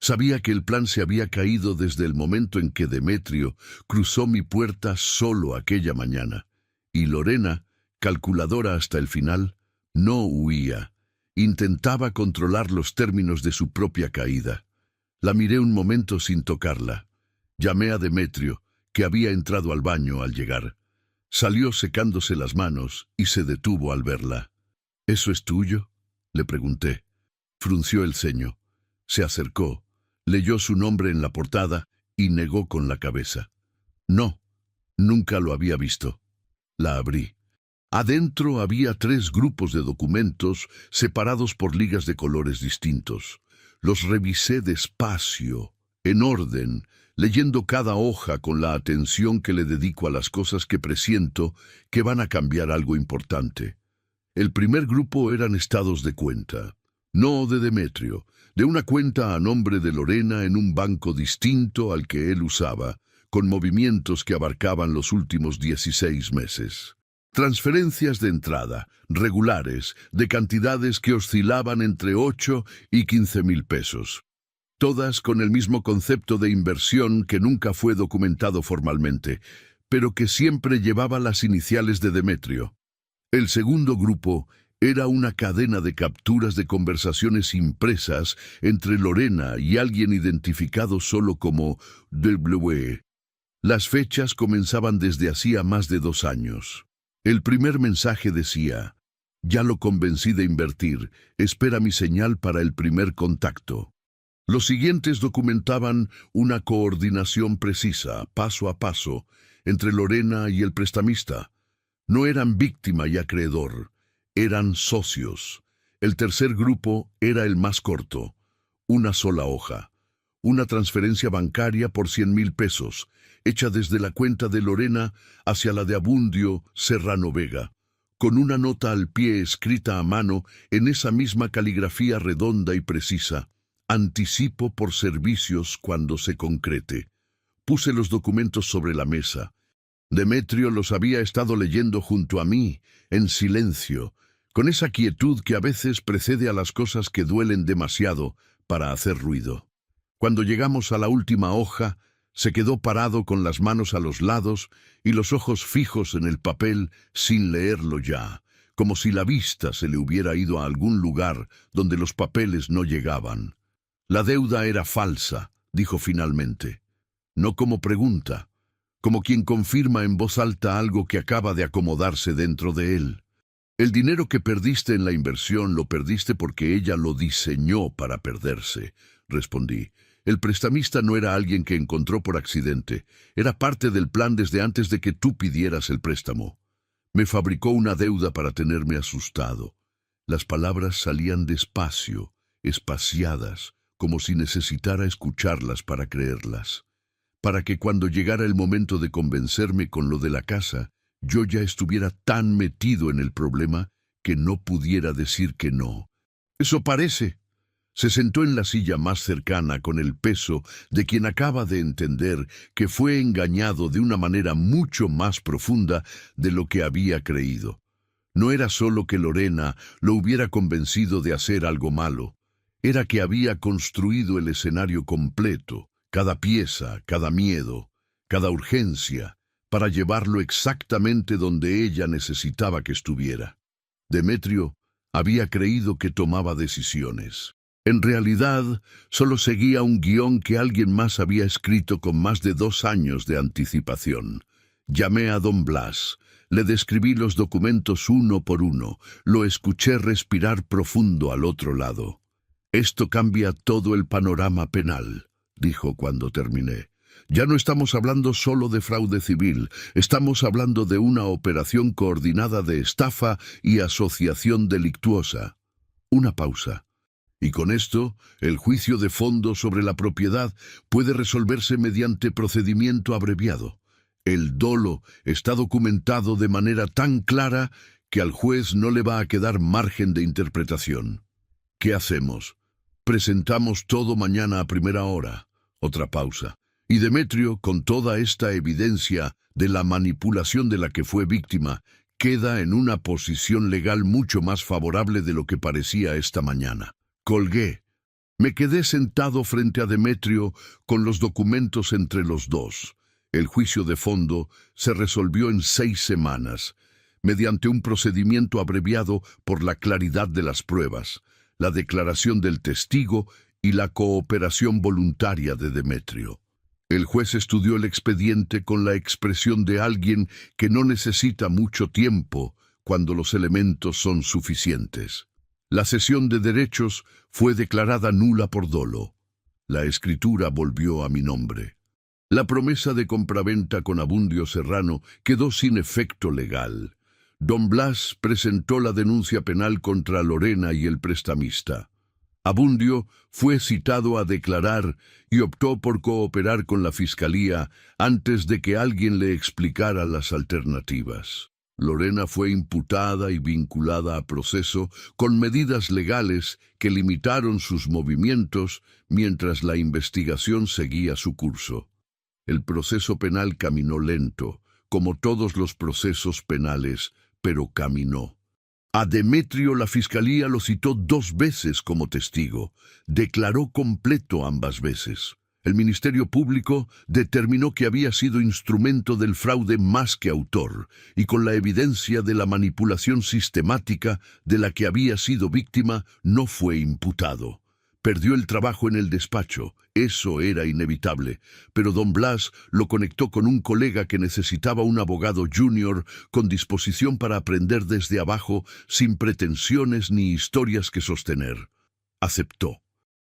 Sabía que el plan se había caído desde el momento en que Demetrio cruzó mi puerta solo aquella mañana. Y Lorena, calculadora hasta el final, no huía. Intentaba controlar los términos de su propia caída. La miré un momento sin tocarla. Llamé a Demetrio, que había entrado al baño al llegar. Salió secándose las manos y se detuvo al verla. «¿Eso es tuyo?», le pregunté. Frunció el ceño. Se acercó. Leyó su nombre en la portada y negó con la cabeza. «No, nunca lo había visto». La abrí. Adentro había 3 grupos de documentos separados por ligas de colores distintos. Los revisé despacio, en orden, leyendo cada hoja con la atención que le dedico a las cosas que presiento que van a cambiar algo importante. El primer grupo eran estados de cuenta. No de Demetrio, de una cuenta a nombre de Lorena en un banco distinto al que él usaba, con movimientos que abarcaban los últimos 16 meses. Transferencias de entrada, regulares, de cantidades que oscilaban entre 8 y 15,000 pesos. Todas con el mismo concepto de inversión que nunca fue documentado formalmente, pero que siempre llevaba las iniciales de Demetrio. El segundo grupo era una cadena de capturas de conversaciones impresas entre Lorena y alguien identificado solo como W. Las fechas comenzaban desde hacía más de 2 años. El primer mensaje decía: Ya lo convencí de invertir. Espera mi señal para el primer contacto. Los siguientes documentaban una coordinación precisa, paso a paso, entre Lorena y el prestamista. No eran víctima y acreedor, eran socios. El tercer grupo era el más corto, una sola hoja. Una transferencia bancaria por 100,000 pesos, hecha desde la cuenta de Lorena hacia la de Abundio Serrano Vega, con una nota al pie escrita a mano en esa misma caligrafía redonda y precisa. Anticipo por servicios cuando se concrete. Puse los documentos sobre la mesa. Demetrio los había estado leyendo junto a mí, en silencio, con esa quietud que a veces precede a las cosas que duelen demasiado para hacer ruido. Cuando llegamos a la última hoja, se quedó parado con las manos a los lados y los ojos fijos en el papel sin leerlo ya, como si la vista se le hubiera ido a algún lugar donde los papeles no llegaban. La deuda era falsa, dijo finalmente. No como pregunta, como quien confirma en voz alta algo que acaba de acomodarse dentro de él. El dinero que perdiste en la inversión lo perdiste porque ella lo diseñó para perderse, respondí. El prestamista no era alguien que encontró por accidente, era parte del plan desde antes de que tú pidieras el préstamo. Me fabricó una deuda para tenerme asustado. Las palabras salían despacio, espaciadas, como si necesitara escucharlas para creerlas. Para que cuando llegara el momento de convencerme con lo de la casa, yo ya estuviera tan metido en el problema que no pudiera decir que no. Eso parece. Se sentó en la silla más cercana con el peso de quien acaba de entender que fue engañado de una manera mucho más profunda de lo que había creído. No era solo que Lorena lo hubiera convencido de hacer algo malo, era que había construido el escenario completo, cada pieza, cada miedo, cada urgencia, para llevarlo exactamente donde ella necesitaba que estuviera. Demetrio había creído que tomaba decisiones. En realidad, solo seguía un guión que alguien más había escrito con más de 2 años de anticipación. Llamé a don Blas, le describí los documentos uno por uno, lo escuché respirar profundo al otro lado. Esto cambia todo el panorama penal, dijo cuando terminé. Ya no estamos hablando solo de fraude civil, estamos hablando de una operación coordinada de estafa y asociación delictuosa. Una pausa. Y con esto, el juicio de fondo sobre la propiedad puede resolverse mediante procedimiento abreviado. El dolo está documentado de manera tan clara que al juez no le va a quedar margen de interpretación. ¿Qué hacemos? Presentamos todo mañana a primera hora. Otra pausa. Y Demetrio, con toda esta evidencia de la manipulación de la que fue víctima, queda en una posición legal mucho más favorable de lo que parecía esta mañana. Colgué. Me quedé sentado frente a Demetrio con los documentos entre los dos. El juicio de fondo se resolvió en 6 semanas, mediante un procedimiento abreviado por la claridad de las pruebas, la declaración del testigo y la cooperación voluntaria de Demetrio. El juez estudió el expediente con la expresión de alguien que no necesita mucho tiempo cuando los elementos son suficientes. La sesión de derechos fue declarada nula por dolo. La escritura volvió a mi nombre. La promesa de compraventa con Abundio Serrano quedó sin efecto legal. Don Blas presentó la denuncia penal contra Lorena y el prestamista. Abundio fue citado a declarar y optó por cooperar con la fiscalía antes de que alguien le explicara las alternativas. Lorena fue imputada y vinculada a proceso con medidas legales que limitaron sus movimientos mientras la investigación seguía su curso. El proceso penal caminó lento, como todos los procesos penales, pero caminó. A Demetrio la fiscalía lo citó 2 veces como testigo. Declaró completo ambas veces. El Ministerio Público determinó que había sido instrumento del fraude más que autor, y con la evidencia de la manipulación sistemática de la que había sido víctima, no fue imputado. Perdió el trabajo en el despacho, eso era inevitable, pero don Blas lo conectó con un colega que necesitaba un abogado junior con disposición para aprender desde abajo sin pretensiones ni historias que sostener. Aceptó.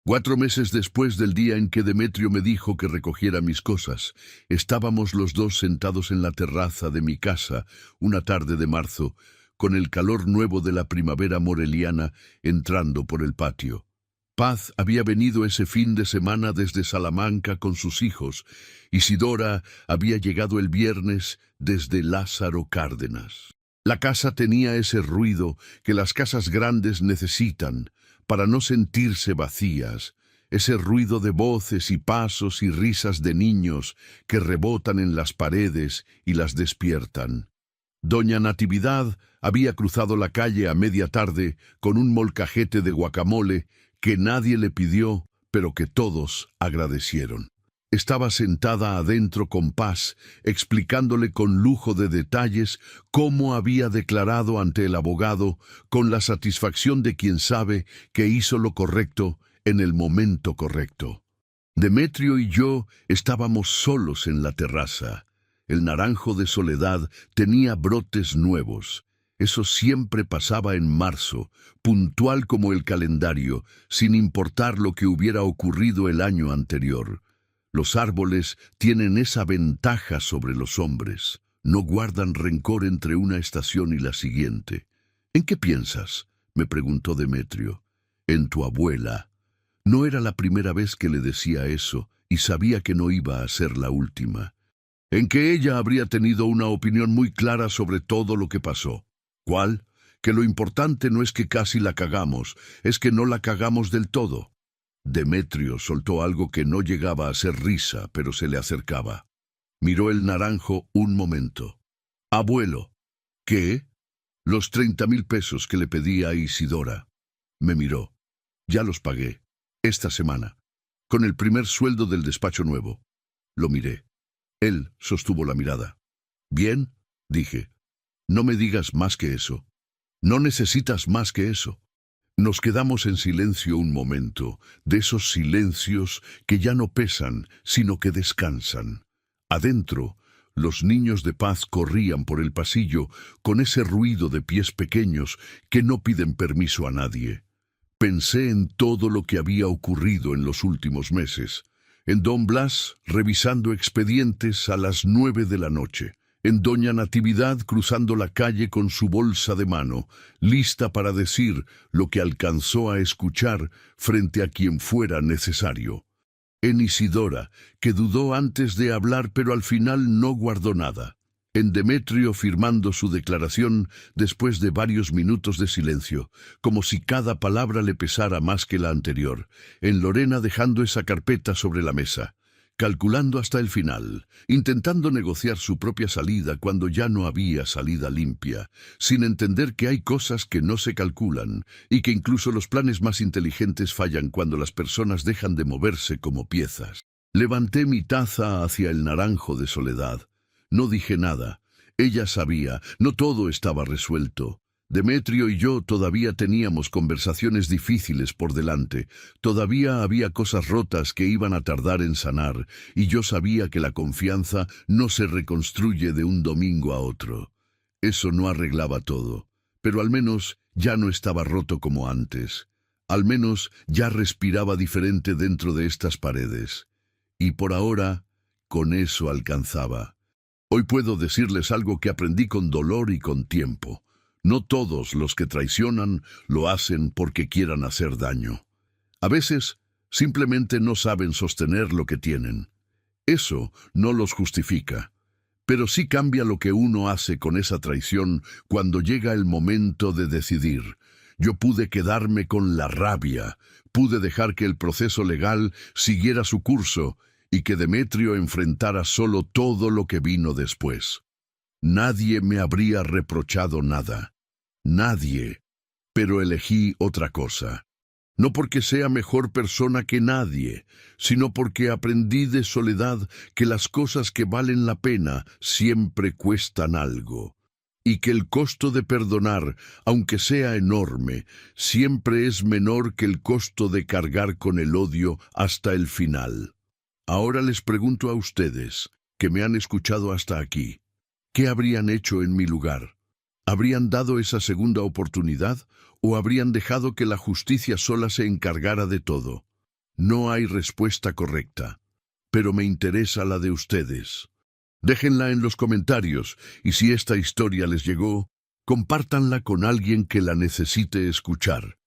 4 meses después del día en que Demetrio me dijo que recogiera mis cosas, estábamos los dos sentados en la terraza de mi casa, una tarde de marzo, con el calor nuevo de la primavera moreliana entrando por el patio. Paz había venido ese fin de semana desde Salamanca con sus hijos. Isidora había llegado el viernes desde Lázaro Cárdenas. La casa tenía ese ruido que las casas grandes necesitan para no sentirse vacías, ese ruido de voces y pasos y risas de niños que rebotan en las paredes y las despiertan. Doña Natividad había cruzado la calle a media tarde con un molcajete de guacamole que nadie le pidió, pero que todos agradecieron. Estaba sentada adentro con Paz, explicándole con lujo de detalles cómo había declarado ante el abogado, con la satisfacción de quien sabe que hizo lo correcto en el momento correcto. Demetrio y yo estábamos solos en la terraza. El naranjo de Soledad tenía brotes nuevos. Eso siempre pasaba en marzo, puntual como el calendario, sin importar lo que hubiera ocurrido el año anterior. Los árboles tienen esa ventaja sobre los hombres. No guardan rencor entre una estación y la siguiente. ¿En qué piensas?, me preguntó Demetrio. En tu abuela. No era la primera vez que le decía eso, y sabía que no iba a ser la última. En que ella habría tenido una opinión muy clara sobre todo lo que pasó. ¿Cuál? Que lo importante no es que casi la cagamos, es que no la cagamos del todo. Demetrio soltó algo que no llegaba a ser risa, pero se le acercaba. Miró el naranjo un momento. Abuelo. ¿Qué? Los 30,000 pesos que le pedí a Isidora. Me miró. Ya los pagué. Esta semana. Con el primer sueldo del despacho nuevo. Lo miré. Él sostuvo la mirada. Bien, dije. No me digas más que eso. No necesitas más que eso. Nos quedamos en silencio un momento, de esos silencios que ya no pesan, sino que descansan. Adentro, los niños de Paz corrían por el pasillo con ese ruido de pies pequeños que no piden permiso a nadie. Pensé en todo lo que había ocurrido en los últimos meses. En don Blas, revisando expedientes a las 9 de la noche. En doña Natividad cruzando la calle con su bolsa de mano, lista para decir lo que alcanzó a escuchar frente a quien fuera necesario. En Isidora, que dudó antes de hablar pero al final no guardó nada. En Demetrio firmando su declaración después de varios minutos de silencio, como si cada palabra le pesara más que la anterior. En Lorena dejando esa carpeta sobre la mesa. Calculando hasta el final, intentando negociar su propia salida cuando ya no había salida limpia, sin entender que hay cosas que no se calculan y que incluso los planes más inteligentes fallan cuando las personas dejan de moverse como piezas. Levanté mi taza hacia el naranjo de Soledad. No dije nada. Ella sabía, no todo estaba resuelto. Demetrio y yo todavía teníamos conversaciones difíciles por delante, todavía había cosas rotas que iban a tardar en sanar, y yo sabía que la confianza no se reconstruye de un domingo a otro. Eso no arreglaba todo, pero al menos ya no estaba roto como antes. Al menos ya respiraba diferente dentro de estas paredes. Y por ahora, con eso alcanzaba. Hoy puedo decirles algo que aprendí con dolor y con tiempo. No todos los que traicionan lo hacen porque quieran hacer daño. A veces, simplemente no saben sostener lo que tienen. Eso no los justifica, pero sí cambia lo que uno hace con esa traición cuando llega el momento de decidir. Yo pude quedarme con la rabia, pude dejar que el proceso legal siguiera su curso y que Demetrio enfrentara solo todo lo que vino después. Nadie me habría reprochado nada. Nadie. Pero elegí otra cosa. No porque sea mejor persona que nadie, sino porque aprendí de Soledad que las cosas que valen la pena siempre cuestan algo. y que el costo de perdonar, aunque sea enorme, siempre es menor que el costo de cargar con el odio hasta el final. Ahora les pregunto a ustedes, que me han escuchado hasta aquí, ¿qué habrían hecho en mi lugar? ¿Habrían dado esa segunda oportunidad o habrían dejado que la justicia sola se encargara de todo? No hay respuesta correcta, pero me interesa la de ustedes. Déjenla en los comentarios y si esta historia les llegó, compártanla con alguien que la necesite escuchar.